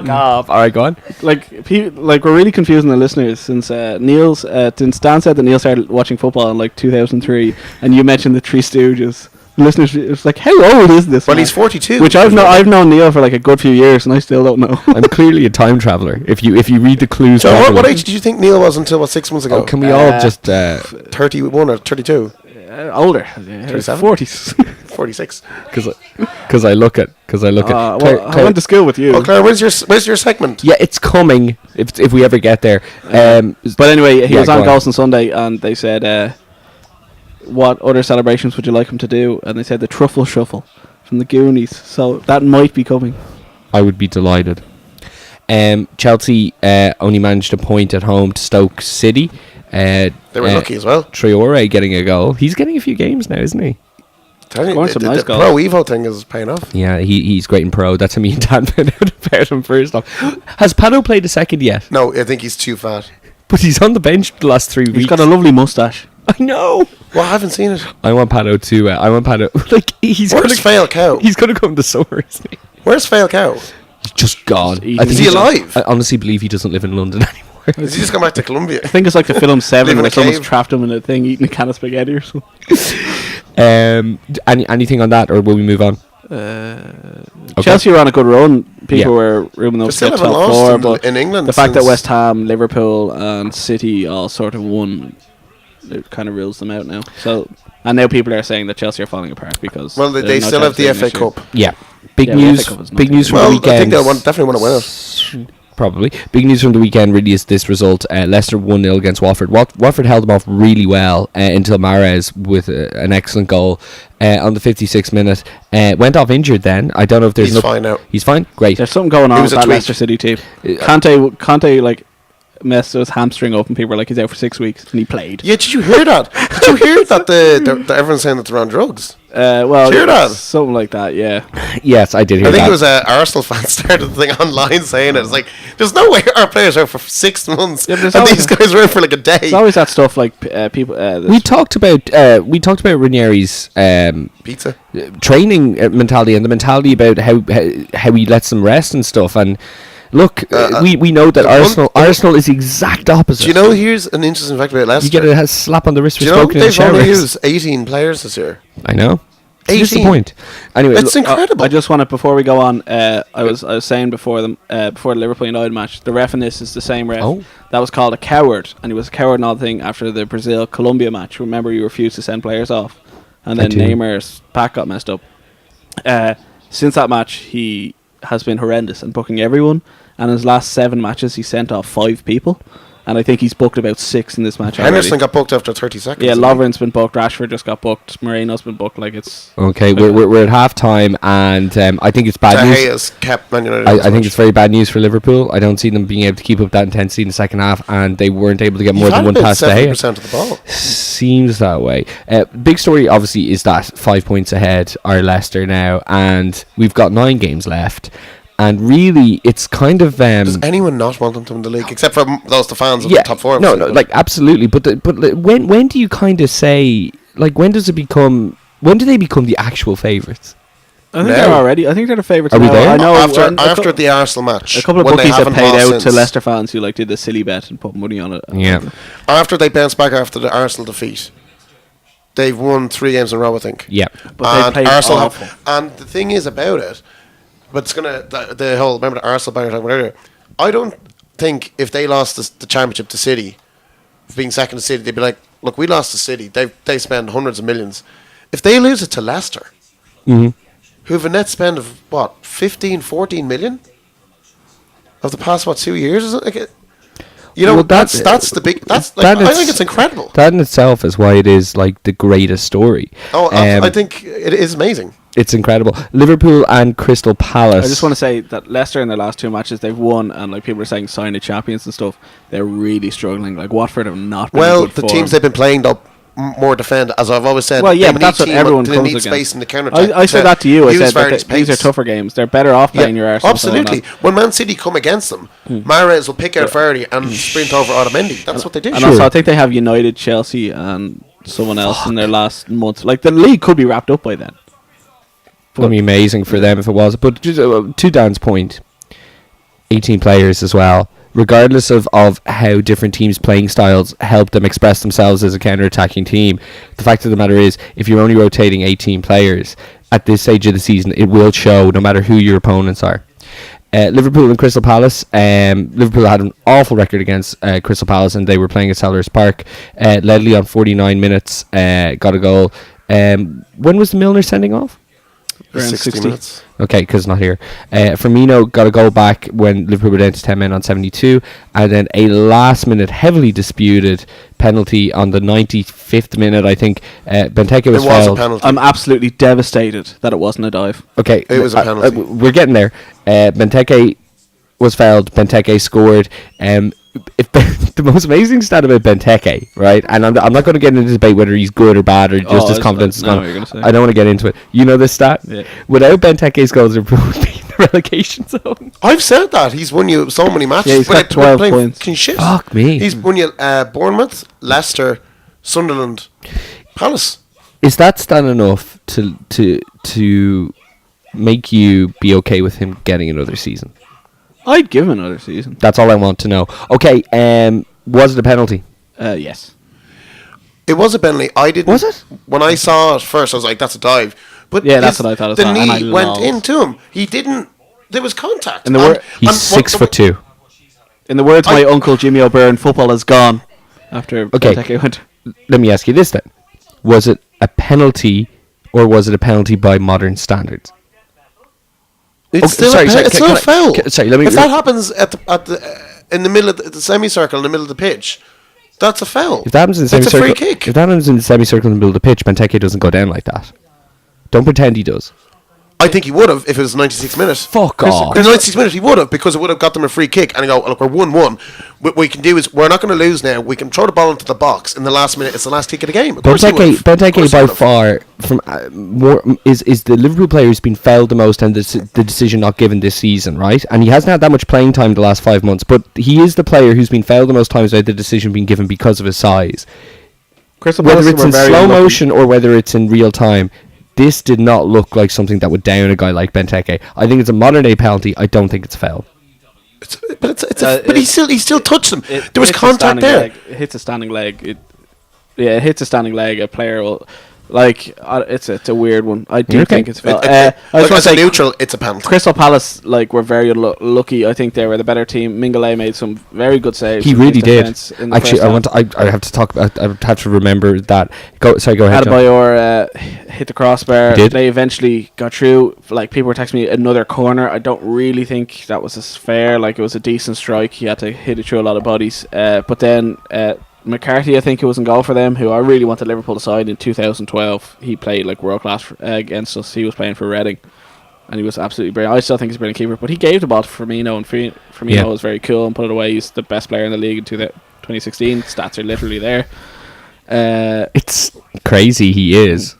off. All right, go on. We're really confusing the listeners since since Dan said that Neil started watching football in 2003, and you mentioned the Three Stooges. Listeners, it's like, how old is this? Well, man? he's 42. Which I've known Neil for a good few years, and I still don't know. I'm clearly a time traveler. If you read the clues. So what age did you think Neil was until 6 months ago? Oh, can we all just 31 or 32? Older, 37? 40s, 46. Because I look at. Well, I went to school with you. Oh, Claire, where's your segment? Yeah, it's coming if we ever get there. But anyway, he was on go goals on Sunday, and they said, what other celebrations would you like him to do? And they said the Truffle Shuffle from the Goonies. So that might be coming. I would be delighted. Chelsea only managed a point at home to Stoke City. They were lucky as well. Traore getting a goal. He's getting a few games now, isn't he? The Pro Evo thing is paying off. Yeah, he's great in Pro. That's how me and Dan found out about him first off. Has Pato played a second yet? No, I think he's too fat. But he's on the bench the last 3 weeks. He's got a lovely moustache. I know. Well, I haven't seen it. I want Pato to. Where's Fail Cow? He's going to come this summer, isn't he? Where's Fail Cow? He's just gone. Is he alive? I honestly believe he doesn't live in London anymore. Has he just come back to Colombia? I think it's like the film Seven, where someone's cave. trapped him in a thing eating a can of spaghetti or something. Anything on that, or will we move on? Chelsea were on a good run. People were rooming They up to still get haven't top 4, lost but in England. the fact that West Ham, Liverpool, and City all sort of won, it kind of rules them out now. So, and now people are saying that Chelsea are falling apart because they still have the FA Cup. Yeah, big news. Big news from the weekend. I think they'll definitely want to win it. Probably. Big news from the weekend really is this result. Leicester 1-0 against Watford. Watford held them off really well until Mahrez with an excellent goal on the 56th minute. Went off injured then. I don't know if there's... He's fine now. He's fine? Great. There's something going on with that Leicester City team. Conte messed his hamstring up and people were like, he's out for 6 weeks, and he played. Yeah, did you hear that? Did you hear that everyone's saying that they're on drugs? Well, hear that? Something like that, yeah. Yes, I did hear that. I think it was Arsenal fans started the thing online saying it. It's like, there's no way our players are out for 6 months, and these guys were out for a day. There's always that stuff like people... we talked about Ranieri's... pizza? Training mentality, and the mentality about how he lets them rest and stuff, and... Look, we know that Arsenal is the exact opposite. Do you know, here's an interesting fact about Leicester. You get a slap on the wrist for smoking in the shower. They've only used 18 players this year. I know. That's the point. Anyway, it's incredible. I just want to, before we go on, I was saying before the Liverpool United match, the ref in this is the same ref that was called a coward, and he was a coward and all the thing after the Brazil-Colombia match. Remember, you refused to send players off, and then Neymar's pack got messed up. Since that match, he has been horrendous and booking everyone, and in his last 7 matches, he sent off 5 people. And I think he's booked about 6 in this match. Henderson got booked after 30 seconds. Yeah, Lovren's been booked. Rashford just got booked. Moreno's been booked. Like, it's okay. We're at half time, and I think it's bad news. Has kept Man United. I think it's very bad news for Liverpool. I don't see them being able to keep up that intensity in the second half, and they weren't able to get more than one pass to Gea. 70% of the ball. Seems that way. Big story, obviously, is that 5 points ahead are Leicester now, and we've got 9 games left. And really, it's kind of... does anyone not want them to win the league? Except for those the fans of the top 4. No, like, absolutely. But when do you kind of say... Like, when does it become... When do they become the actual favourites? I think they're already... I think they're the favourites. Are we there? I know. After the Arsenal match. A couple of bookies have paid out to Leicester fans who did the silly bet and put money on it. Yeah. After they bounced back after the Arsenal defeat, they've won 3 games in a row, I think. Yeah. But they played awful. And the thing is about it... But it's gonna the whole, remember the Arsenal banner talking about earlier. I don't think if they lost the championship to City, being second to City, they'd be like, look, we lost to City. They spend hundreds of millions. If they lose it to Leicester, who have a net spend of what 15, 14 million of the past 2 years, is it? Like that's the big. I think it's incredible. That in itself is why it is like the greatest story. I think it is amazing. It's incredible. Liverpool and Crystal Palace. I just want to say that Leicester in their last 2 matches they've won, and like people are saying sign of champions and stuff. They're really struggling. Like Watford have not been in good form. Teams they've been playing though more defend, as I've always said. Well, yeah, but that's what everyone comes against. Space in the counter attack. I said that to you. I said that these are tougher games. They're better off playing your Arsenal. Absolutely. When Man City come against them, Mahrez will pick out Vardy and sprint over Otamendi. That's what they do. And also, I think they have United, Chelsea, and someone else in their last month. Like the league could be wrapped up by then. It would be amazing for them if it was. But just, to Dan's point, 18 players as well. Regardless of how different teams' playing styles help them express themselves as a counter-attacking team, the fact of the matter is, if you're only rotating 18 players at this stage of the season, it will show no matter who your opponents are. Liverpool and Crystal Palace. Liverpool had an awful record against Crystal Palace, and they were playing at Selhurst Park. Ledley on 49 minutes got a goal. When was the Milner sending off? Around 60 minutes. Okay, because not here. Firmino got a goal back when Liverpool were down to 10 men on 72, and then a last-minute, heavily disputed penalty on the 95th minute. I think Benteke was fouled. A penalty. I'm absolutely devastated that it wasn't a dive. Okay, it was a penalty. We're getting there. Benteke was fouled. Benteke scored. The most amazing stat about Benteke, right? And I'm not going to get into the debate whether he's good or bad or just his confidence is gone. I don't want to get into it. You know this stat? Yeah. Without Benteke's goals, Liverpool would be in the relegation zone. I've said that. He's won you so many matches. Yeah, he's got 12 points. Shit. Fuck me. He's won you Bournemouth, Leicester, Sunderland, Palace. Is that stat enough to make you be okay with him getting another season? I'd give him another season. That's all I want to know. Okay, was it a penalty? Yes. It was a penalty. I didn't. Was it? When I saw it first, I was like, "That's a dive." But yeah, that's what I thought as well. The knee went into him. He didn't. There was contact. He's 6'2". In the words of my uncle Jimmy O'Byrne, football is gone. After Benteke went. Let me ask you this then: was it a penalty, or was it a penalty by modern standards? It's still a foul. If that happens in the middle of the semicircle, in the middle of the pitch, that's a foul. If that happens in the semicircle, it's a free kick. If that happens in the semicircle in the middle of the pitch, Benteke doesn't go down like that. Don't pretend he does. I think he would have if it was 96 minutes. Fuck off. In 96 minutes, he would have, because it would have got them a free kick. And I go, look, we're 1-1. What we can do is, we're not going to lose now. We can throw the ball into the box in the last minute. It's the last kick of the game. Benteke by far is the Liverpool player who's been fouled the most and the decision not given this season, right? And he hasn't had that much playing time the last 5 months, but he is the player who's been fouled the most times without the decision being given because of his size. Whether it's in slow motion or whether it's in real time, this did not look like something that would down a guy like Benteke. I think it's a modern day penalty. I don't think it's a foul. But he still touched him. There was contact there. It hits a standing leg. It hits a standing leg. A player will. Like it's a weird one. I do think it's. I just want to say neutral. It's a penalty. Crystal Palace were very lucky. I think they were the better team. Mingale made some very good saves. He really did. Actually, I have to talk about. I have to remember that. Go ahead. Adebayor hit the crossbar. They eventually got through. Like people were texting me another corner. I don't really think that was as fair. Like it was a decent strike. He had to hit it through a lot of bodies. But then. McCarthy, I think, who was in goal for them, who I really wanted Liverpool to sign in 2012. He played like world class against us. He was playing for Reading, and he was absolutely brilliant. I still think he's a brilliant keeper, but he gave the ball to Firmino, and Firmino was very cool and put it away. He's the best player in the league in 2016. Stats are literally there. It's crazy. He is.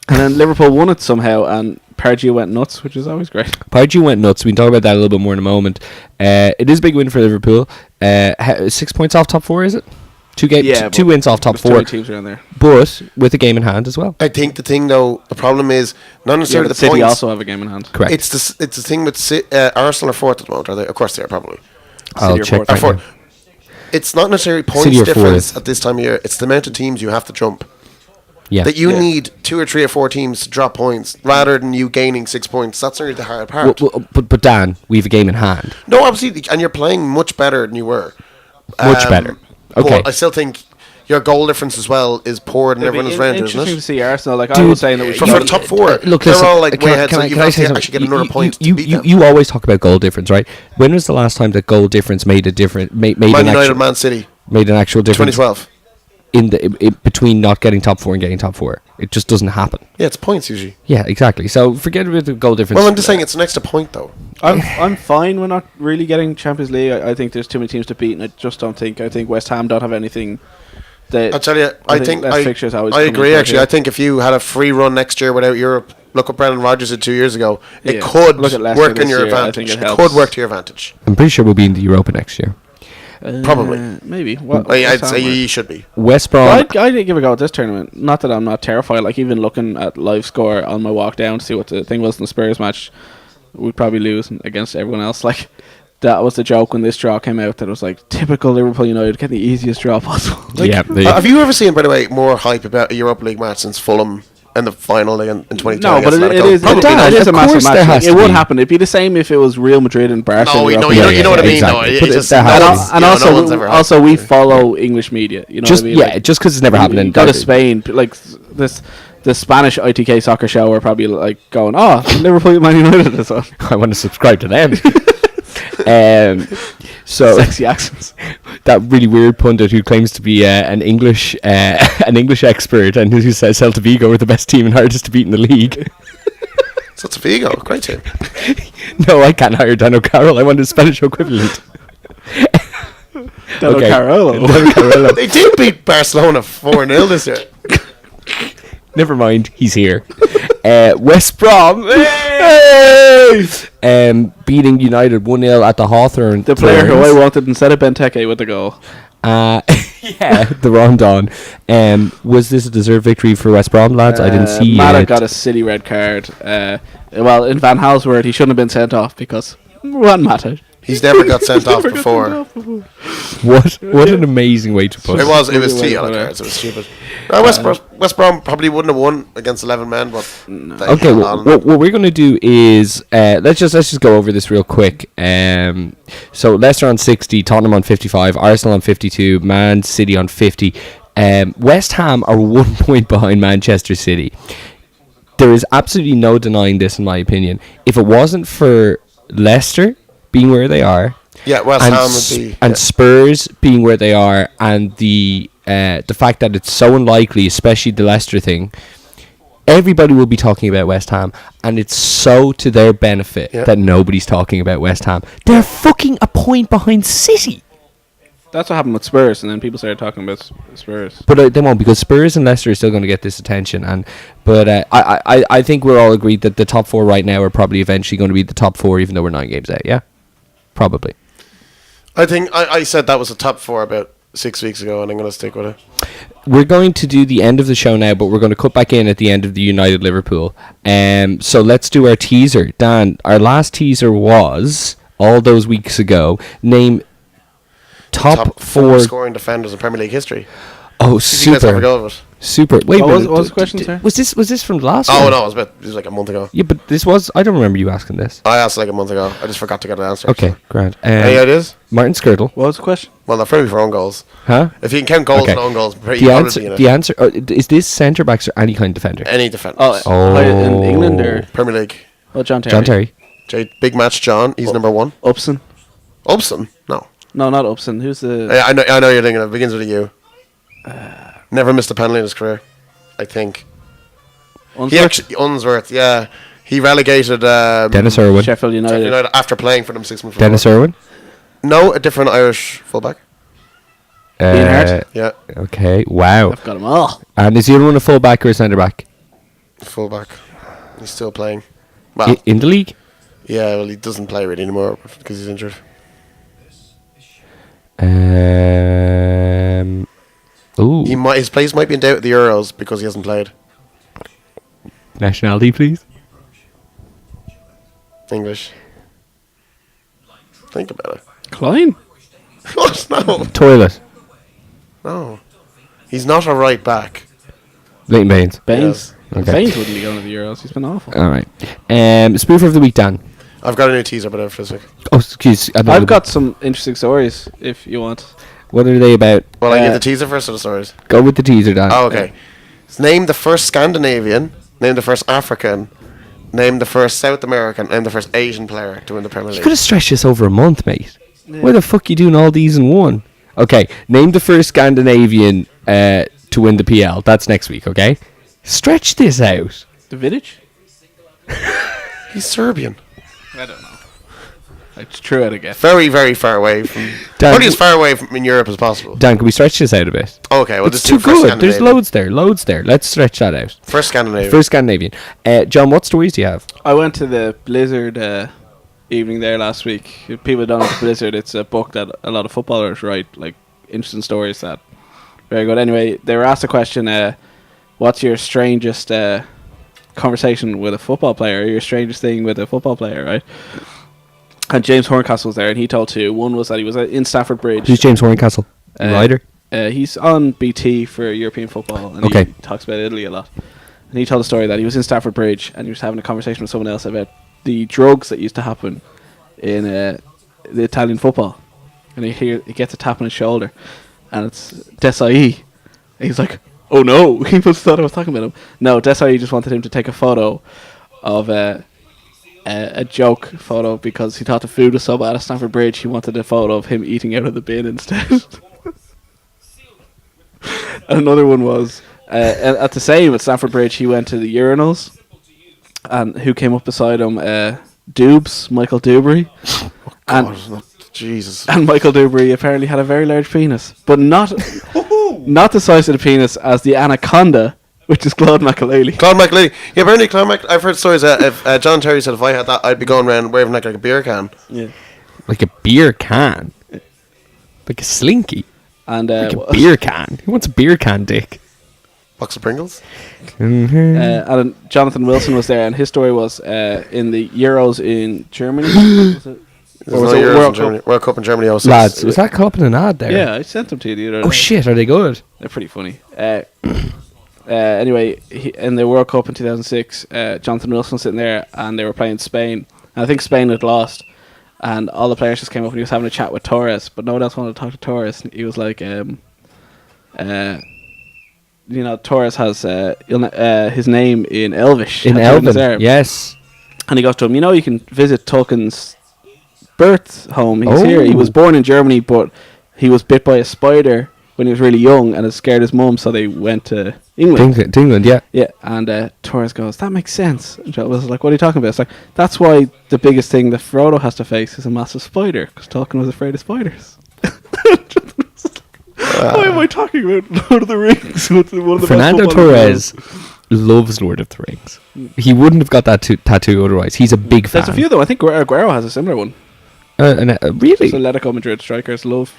And then Liverpool won it somehow, and Pardew went nuts, which is always great. Pardew went nuts. We can talk about that a little bit more in a moment. It is a big win for Liverpool. 6 points off top 4, is it? Two wins off top 4. Teams around there. But with a game in hand as well. I think the thing, though, the problem is not necessarily the City points. also have a game in hand. Correct. It's the thing with Arsenal are 4th at the moment, are they? Of course they are, probably. I'll check. It's not necessarily points difference at this time of year. It's the amount of teams you have to jump. Yeah. That you need 2 or 3 or 4 teams to drop points rather than you gaining 6 points. That's not really the hard part. But Dan, we have a game in hand. No, absolutely. And you're playing much better than you were. Much better. Okay. I still think your goal difference as well is poorer than everyone's range, isn't it? Interesting to see Arsenal. Like I was saying that we for the top 4. Look, they're listen, all like way ahead. Can So you have to actually get another point to beat them. You always talk about goal difference, right? When was the last time that goal difference made a difference? Made Man United, Man City. Made an actual difference. 2012. In between not getting top 4 and getting top 4, it just doesn't happen. Yeah, it's points usually. Yeah, exactly. So forget about the goal difference. Well, I'm just saying it's an extra point though. I'm fine. We're not really getting Champions League. I think there's too many teams to beat, and I just don't think. I think West Ham don't have anything. I'll tell you. I think I agree. Actually, I think if you had a free run next year without Europe, look what Brendan Rodgers did 2 years ago. It could work in your advantage. It could work to your advantage. I'm pretty sure we'll be in the Europa next year. Probably. Maybe. I'd say you should be. West Brom. I did give a go at this tournament. Not that I'm not terrified. Like, even looking at live score on my walk down to see what the thing was in the Spurs match, we'd probably lose against everyone else. Like, that was the joke when this draw came out. That it was like, typical Liverpool United, get the easiest draw possible. Like, have you ever seen, by the way, more hype about a Europa League match since Fulham in the final in 2020? No, but it is a massive match. It would happen. It'd be the same if it was Real Madrid and Barcelona. No, you know what I mean. Exactly. No, also, we follow English media. You know what I mean? Yeah, just because it's never happened in go to Spain, like this. The Spanish ITK soccer show are probably like going, Liverpool, Man United as well. I want to subscribe to them. So sexy accents. That really weird pundit who claims to be an English expert and who says Celta Vigo are the best team and hardest to beat in the league. Celta Vigo, great team. No, I can't hire Dano Carroll. I want a Spanish equivalent. Dano Carroll. They did beat Barcelona 4-0 this year. Never mind, he's here. West Brom beating United 1-0 at the Hawthorn. The player who I wanted instead of Benteke with the goal. The Rondon. Was this a deserved victory for West Brom, lads? I didn't see Mata it. got a silly red card. Well, in Van Gaal's word, he shouldn't have been sent off because one Mata. He's never got sent off before. What an amazing way to put it. It was 2 yellow cards. It was stupid. West Brom probably wouldn't have won against 11 men, but okay. What we're going to do is let's just go over this real quick. So Leicester on 60, Tottenham on 55, Arsenal on 52, Man City on 50. West Ham are 1 point behind Manchester City. There is absolutely no denying this, in my opinion. If it wasn't for Leicester being where they are, West Ham would be, and Spurs being where they are, and the fact that it's so unlikely, especially the Leicester thing, everybody will be talking about West Ham, and it's so to their benefit that nobody's talking about West Ham. They're fucking a point behind City. That's what happened with Spurs, and then people started talking about Spurs. But they won't, because Spurs and Leicester are still going to get this attention. But I think we're all agreed that the top 4 right now are probably eventually going to be the top 4, even though we're 9 games out. Yeah, probably. I think I said that was a top 4 about 6 weeks ago, and I'm going to stick with it. We're going to do the end of the show now, but we're going to cut back in at the end of the United Liverpool. So let's do our teaser. Dan, our last teaser was all those weeks ago. Name top 4 scoring defenders in Premier League history. Oh, super. Super. Wait, what was the question, sir? Was this from the last Oh one? no, it was like a month ago. Yeah, but this was. I don't remember you asking this. I asked like a month ago. I just forgot to get an answer. Okay, grand. Any ideas? Martin Skirtle. What was the question? Well, they're probably for own goals. Huh? If you can count goals Okay. and own goals, The answer is this centre backs or any kind of defender? any defender. Oh. In England or Premier League. John Terry? John Terry. Big match John. He's number one. Upson? Upson? No. No, not Upson. Who's the? I know you're thinking of. It begins with a U. Never missed a penalty in his career, I think. Unsworth, yeah. He relegated Dennis Irwin. Sheffield United. after playing for them 6 months. Dennis Irwin. No, a different Irish fullback. Ian Hart? Yeah, Okay. Wow. I've got them all. And is the other one a full back or a centre back? fullback. He's still playing. Well, In the league? yeah, well, he doesn't play really anymore because he's injured. Ooh. His place might be in doubt at the Euros because he hasn't played. Nationality, please. English. Think about it. Klein? What? No. Toilet. No. He's not a right back. Leighton Baines. Baines. Okay. Baines wouldn't be going to the Euros. He's been awful. All right. Spoofer of the week, Dan. I've got a new teaser, but for this week. Oh, excuse. I've got some interesting stories if you want. What are they about? Well, I give the teaser first or the stories? Go with the teaser, Dan. Oh, okay. Name the first Scandinavian, name the first African, name the first South American, name the first Asian player to win the Premier You League. could have stretched this over a month, mate. Why the fuck you doing all these in one? Okay, name the first Scandinavian to win the PL. That's next week, okay? Stretch this out. The Vidic? He's Serbian. I don't know. It's true, I guess. Very, very far away from... Dan, probably as far away from in Europe as possible. Dan, can we stretch this out a bit? Okay, well, It's just too do first good. There's Scandinavian. loads there. Let's stretch that out. First Scandinavian. First Scandinavian. John, what stories do you have? I went to the Blizzard evening there last week. If people don't know the Blizzard, it's a book that a lot of footballers write, like interesting stories that very good. Anyway, they were asked a question, what's your strangest conversation with a football player, or your strangest thing with a football player, right? And James Horncastle was there, and he told two. One was that he was in Stafford Bridge. Who's James Horncastle? Writer? He's on BT for European football, and Okay. he talks about Italy a lot. And he told a story that he was in Stafford Bridge, and he was having a conversation with someone else about the drugs that used to happen in the Italian football. And he gets a tap on his shoulder, and it's Desai. He's like, oh no, he must thought I was talking about him. No, Desai just wanted him to take a photo of a joke photo because he thought the food was so bad at Stamford Bridge. He wanted a photo of him eating out of the bin instead. And another one was at the same at Stamford Bridge. He went to the urinals, and who came up beside him? Dubes, Michael Dubry, Jesus. and Michael Dubry apparently had a very large penis, but not the size of the penis as the anaconda, which is Claude McAlealy. Claude McAlealy. Yeah, apparently I've heard stories that if John Terry said if I had that, I'd be going around waving like a beer can. Yeah, Like a beer can? Like a slinky? and Like a beer can? Who wants a beer can, Dick? Box of Pringles. and Jonathan Wilson was there, and his story was in the Euros in Germany. Was it? There's Or was no it Euros in World Germany. Cup? World Cup in Germany 06. Lads, was that come up in an ad there? Yeah, I sent them to you the other day. Oh shit, are they good? They're pretty funny. Anyway, in the World Cup in 2006, Jonathan Wilson was sitting there, and they were playing Spain. And I think Spain had lost, and all the players just came up, and he was having a chat with Torres, but no one else wanted to talk to Torres. He was like, Torres has his name in Elvish. In tattooed on his Elvin, arm. yes. And he goes to him, you can visit Tolkien's birth home. He's here. He was born in Germany, but he was bit by a spider when he was really young, and it scared his mum, so they went to England. England, yeah. Yeah, and Torres goes, that makes sense. And Joe was like, what are you talking about? It's like, that's why the biggest thing that Frodo has to face is a massive spider, because Tolkien was afraid of spiders. Why am I talking about Lord of the Rings? One of the Fernando best footballers Torres loves Lord of the Rings. He wouldn't have got that tattoo otherwise. He's a big fan. There's a few, though. I think Aguero has a similar one. Really? So Atletico Madrid strikers love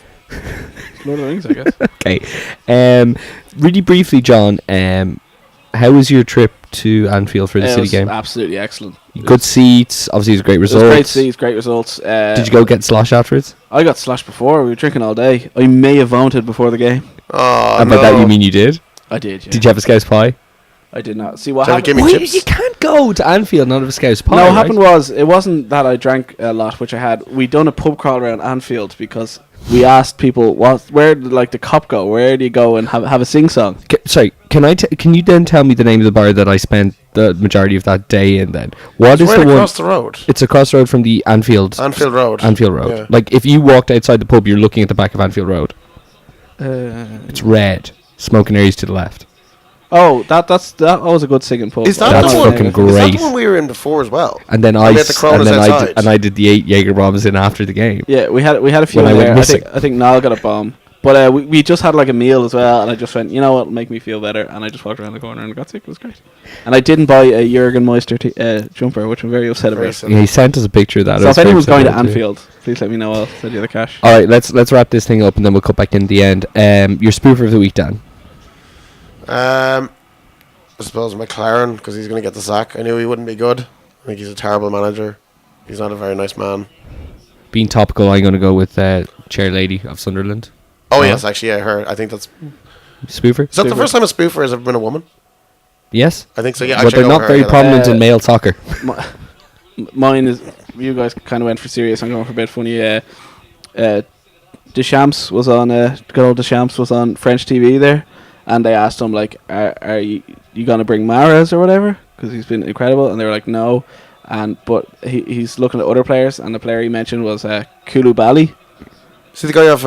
Lord of the Rings, I guess. Okay. Really briefly, John, how was your trip to Anfield for the City game? Absolutely excellent. Good seats. Obviously, it was great results. Great seats, great results. Did you go get slosh afterwards? I got sloshed before. We were drinking all day. I may have vomited before the game. Oh, And by that you mean you did? I did. Yeah. Did you have a Scouse pie? I did not. See what Did you happened. give me Wait, chips? you can't go to Anfield and not have a Scouse pie. No, what right? happened was it wasn't that I drank a lot, which I had. We done a pub crawl around Anfield because we asked people where did like the cop go? Where do you go and have a sing song? Sorry, can you then tell me the name of the bar that I spent the majority of that day in? Then what is It's the right one? across the road. It's across the road from the Anfield Road. Anfield Road. Yeah. Like if you walked outside the pub, you're looking at the back of Anfield Road. It's red. Smoking areas to the left. Oh, that was a good singing pub. Is that That's the one? fucking Is that great. the one we were in before as well? And then we had the Coronas outside. I did the 8 Jaeger bombs in after the game. Yeah, we had a few When in I went there. missing. I think Niall got a bomb. But we just had like a meal as well, and I just went, you know what, will make me feel better, and I just walked around the corner and got sick. It was great. And I didn't buy a Jurgen Meister jumper, which I'm very upset Very about. silly. Yeah, he sent us a picture of that. So I if was very anyone's going to upset about it too. Anfield, please let me know. I'll send you the cash. All right, let's wrap this thing up and then we'll cut back in the end. Your spoofer of the week, Dan. I suppose McLaren, because he's going to get the sack. I knew he wouldn't be good. I think he's a terrible manager. He's not a very nice man. Being topical, I'm going to go with Chair Lady of Sunderland. Oh, yes, actually, I heard. I think that's... Spoofer? Is that the first time a spoofer has ever been a woman? Yes. I think so, yeah. But Actually, they're not very prominent in male soccer. Mine is, you guys kind of went for serious. I'm going for a bit funny. Deschamps was on, good old Deschamps was on French TV there, and they asked him, like, are you going to bring Mahrez or whatever? Because he's been incredible. And they were like, no. But he's looking at other players, and the player he mentioned was Koulibaly. See the guy off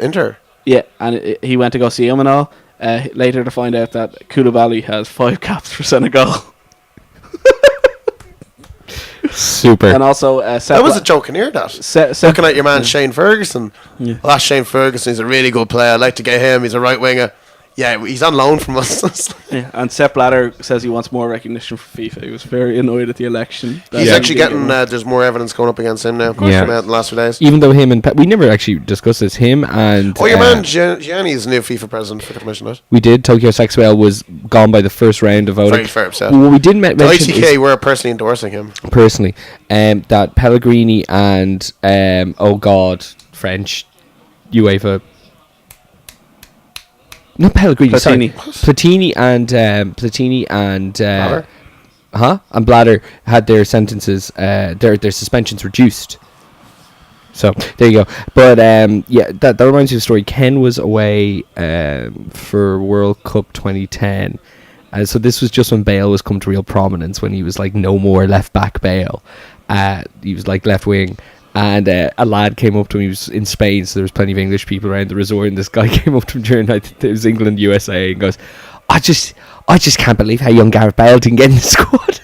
Inter? Yeah, and he went to go see him and all. Later to find out that Koulibaly has 5 caps for Senegal. Super. And also, That was a joke in here, that. Looking at your man Shane Ferguson. Yeah. Well, that's Shane Ferguson. He's a really good player. I'd like to get him. He's a right winger. Yeah, he's on loan from us. Yeah, and Sepp Blatter says he wants more recognition for FIFA. He was very annoyed at the election. He's actually getting... there's more evidence going up against him now. Yeah. Come out in the last few days. Even though him and we never actually discussed this. Him and Oh, your man Gianni is the new FIFA president for the commission, right? we did. Tokyo Sexwell was gone by the first round of voting. Very upset. What we didn't mention The ITK is, were personally endorsing him. personally, that Pellegrini and oh god, French UEFA. Not Pellegrini, Platini. sorry. Platini and Blatter? and Blatter had their sentences, their suspensions reduced. So there you go. But yeah, that reminds me of a story. Ken was away for World Cup 2010. So this was just when Bale was come to real prominence, when he was like no more left back Bale. He was like left wing. And a lad came up to him. He was in Spain, so there was plenty of English people around the resort. And this guy came up to him during, I think it was England, USA, and goes, I just can't believe how young Gareth Bale didn't get in the squad.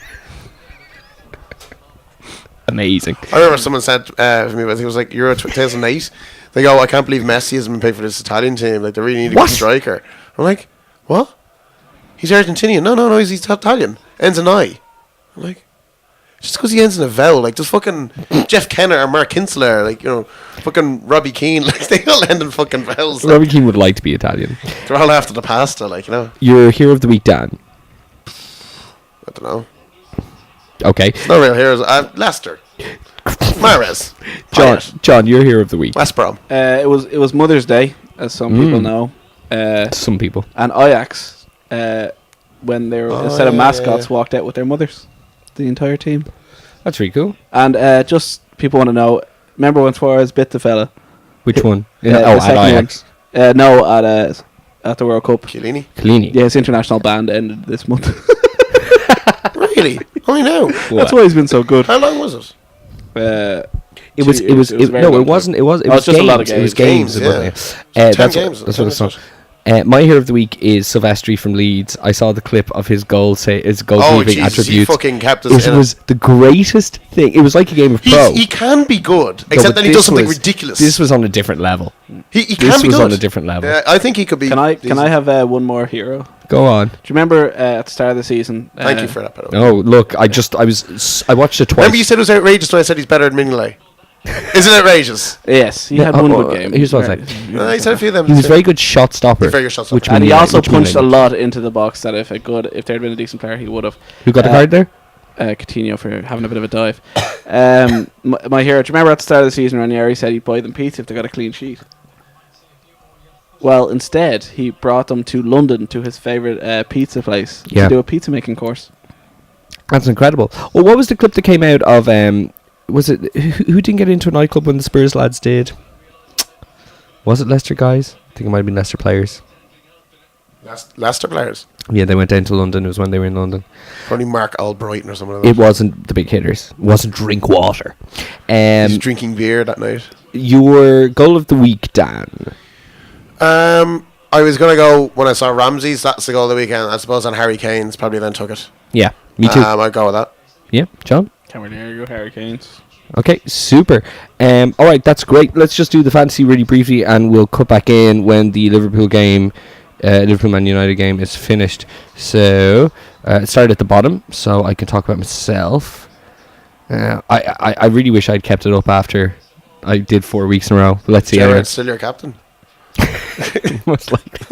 Amazing. I remember someone said to me, I think it was like Euro 2008. They go, I can't believe Messi hasn't been paid for this Italian team. Like, they really need a good striker. I'm like, what? He's Argentinian. No, he's Italian. Ends in I. I'm like, just because he ends in a vowel, like, does fucking Jeff Kenner or Mark Kinsler, like, you know, fucking Robbie Keane, like, they all end in fucking vowels. Like, Robbie Keane would like to be Italian. they're all after the pasta, like, you know. Your hero of the week, Dan. I don't know. Okay. No real heroes. Leicester. Mahrez. John, your hero of the week. West Brom. It was Mother's Day, as some people know. Some people. And Ajax, when they were instead of mascots, walked out with their mothers, the entire team. That's really cool. And just people want to know. Remember when Suarez bit the fella? Which one? The at second Ajax. one. No, at the World Cup. Chiellini. Yeah, his international ban ended this month. Really? Only now. That's why he's been so good. How long was it? It was very no, long it wasn't. It was just games. a lot of It was games. games. Yeah. Wasn't it? 10 games. That's what it's on. My hero of the week is Silvestri from Leeds. I saw the clip of his goal saving attributes. He fucking kept us It in was the greatest thing. It was like a game of pro. He can be good, No, except but then he does this something was- ridiculous. This was on a different level. He can This be was good. on a different level. Yeah, I think he could be. Can I decent. have one more hero? Go on. Do you remember at the start of the season? Thank you for that, by the way. Oh, look, I watched it twice. Remember you said it was outrageous when I said he's better than Mignolet? Isn't it outrageous? Yes, he had one good game. Here's what I He said a few of them. He was a very good shot stopper. He's very good shot stopper. which And he means- also which means- punched a lot into the box that if there had been a decent player, he would have. Who got the card there? Coutinho for having a bit of a dive. My hero, do you remember at the start of the season Ranieri said he'd buy them pizza if they got a clean sheet? Well, instead, he brought them to London to his favourite pizza place to do a pizza making course. That's incredible. Well, what was the clip that came out of... was it... Who didn't get into a nightclub when the Spurs lads did? Was it Leicester guys? I think it might have been Leicester players. Leicester players? Yeah, they went down to London. It was when they were in London. Probably Mark Albrighton or something like that. It wasn't the big hitters. It wasn't Drinkwater. He's drinking beer that night. Your goal of the week, Dan? I was going to go when I saw Ramsey's. That's the goal of the weekend. I suppose on Harry Kane's probably then took it. Yeah, me too. I'd go with that. Yeah, John? Can we near go Harry Kane's? Okay, super. All right, that's great. Let's just do the fantasy really briefly, and we'll cut back in when the Liverpool game, Liverpool Man United game, is finished. So, it started at the bottom, so I can talk about myself. I really wish I'd kept it up after I did 4 weeks in a row. But let's see. Jared's still your captain. Most likely.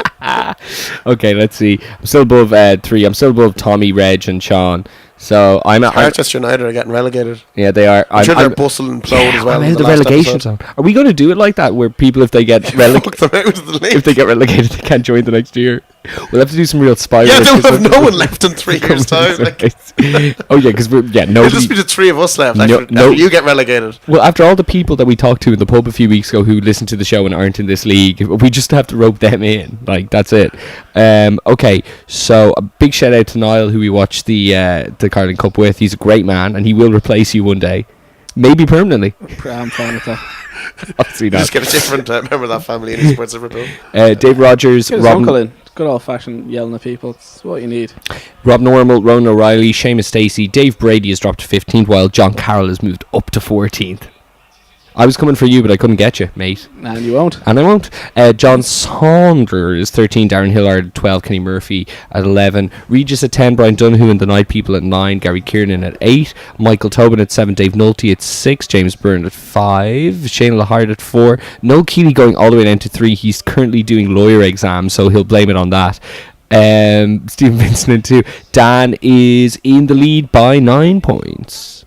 Okay, let's see. I'm still above 3. I'm still above Tommy, Reg, and Sean. So I'm at Manchester United are getting relegated. Yeah, they are. I'm sure they're bustle and plowed as well. I'm out the relegation zone. Are we going to do it like that, where people, if they get relegated, if they get relegated, they can't join the next year? We'll have to do some real spy. Yeah, they'll have no one left in 3 years' time. Oh yeah, because nobody. It'll just be the 3 of us left. After you get relegated. Well, after all the people that we talked to in the pub a few weeks ago who listened to the show and aren't in this league, we just have to rope them in. Like, that's it. Okay, so a big shout out to Niall, who we watched the Carling Cup with. He's a great man, and he will replace you one day, maybe permanently. I'm fine with that. Obviously not. Just get a different member of that family in sports Liverpool. Dave Rogers, Get his uncle in. Good old fashioned yelling at people. It's what you need. Rob Normal, Ronan O'Reilly, Seamus Stacey, Dave Brady has dropped to 15th, while John Carroll has moved up to 14th. I was coming for you, but I couldn't get you, mate. And you won't. And I won't. John Saunders, 13. Darren Hillard at 12. Kenny Murphy at 11. Regis at 10. Brian Dunhu and the Night People at 9. Gary Kiernan at 8. Michael Tobin at 7. Dave Nolte at 6. James Byrne at 5. Shane Lahard at 4. Noel Keeley going all the way down to 3. He's currently doing lawyer exams, so he'll blame it on that. Stephen Vincent at 2. Dan is in the lead by 9 points.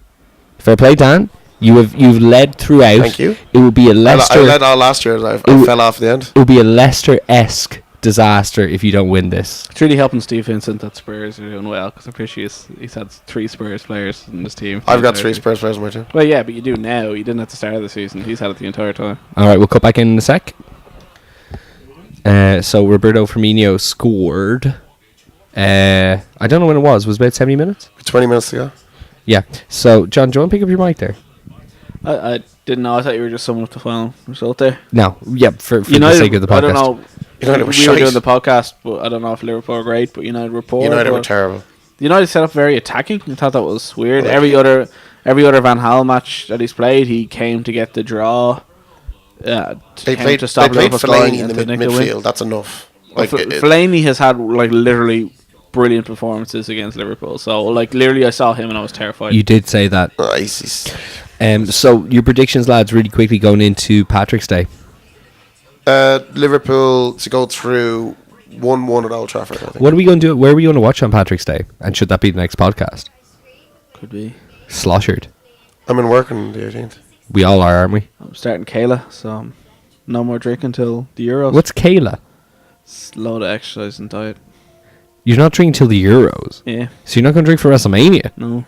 Fair play, Dan. You've led throughout. Thank you. It will be a Leicester. I led all last year. I fell off at the end. It will be a Leicester-esque disaster if you don't win this. It's really helping Steve Vincent that Spurs are doing well, because I'm pretty sure he's had 3 Spurs players in this team. I've got 3 Spurs players in my team. Well, yeah, but you do now. You didn't at the start of the season. He's had it the entire time. All right, we'll cut back in a sec. So Roberto Firmino scored. I don't know when it was. Was it about 70 minutes? 20 minutes ago. Yeah. So, John, do you want to pick up your mic there? I didn't know. I thought you were just summing up the final result there. No. Yeah, for United, the sake of the podcast. I don't know. United we were doing the podcast, but I don't know if Liverpool were great, but United were poor. United were terrible. United set up very attacking. I thought that was weird. Well, every other Van Gaal match that he's played, he came to get the draw. They played Fellaini in the midfield. That's enough. Fellaini has had literally brilliant performances against Liverpool. So literally, I saw him and I was terrified. You did say that. So your predictions, lads, really quickly going into Patrick's Day. Liverpool to go through 1-1 at Old Trafford, I think. What are we going to do? Where are we going to watch on Patrick's Day? And should that be the next podcast? Could be. Sloshered. I'm in work on the 18th. We all are, aren't we? I'm starting Kayla, so no more drinking until the Euros. What's Kayla? It's a load of exercise and diet. You're not drinking till the Euros? Yeah. So you're not going to drink for WrestleMania? No.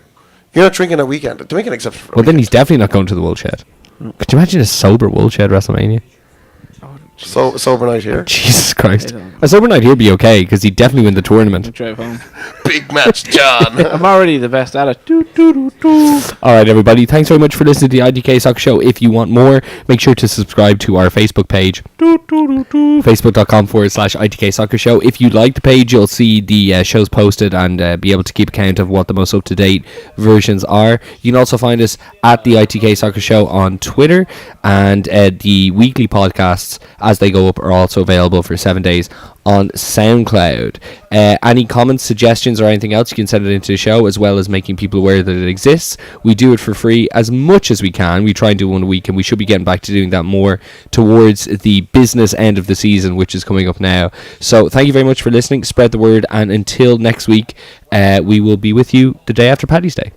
You're not drinking a weekend. Drinking except for then he's definitely not going to the Woolshed. No. Could you imagine a sober Woolshed WrestleMania? So sober night here. Jesus Christ. A sober night here would be okay, because he'd definitely win the tournament. Drive home. Big match, John. I'm already the best at it. Alright, everybody. Thanks very much for listening to the ITK Soccer Show. If you want more, make sure to subscribe to our Facebook page. Facebook.com/ITK Soccer Show. If you like the page, you'll see the shows posted and be able to keep account of what the most up-to-date versions are. You can also find us at the ITK Soccer Show on Twitter, and the weekly podcasts, as they go up, are also available for 7 days on SoundCloud. Any comments, suggestions, or anything else, you can send it into the show, as well as making people aware that it exists. We do it for free as much as we can. We try and do one a week, and we should be getting back to doing that more towards the business end of the season, which is coming up now. So thank you very much for listening. Spread the word, and until next week, we will be with you the day after Paddy's Day.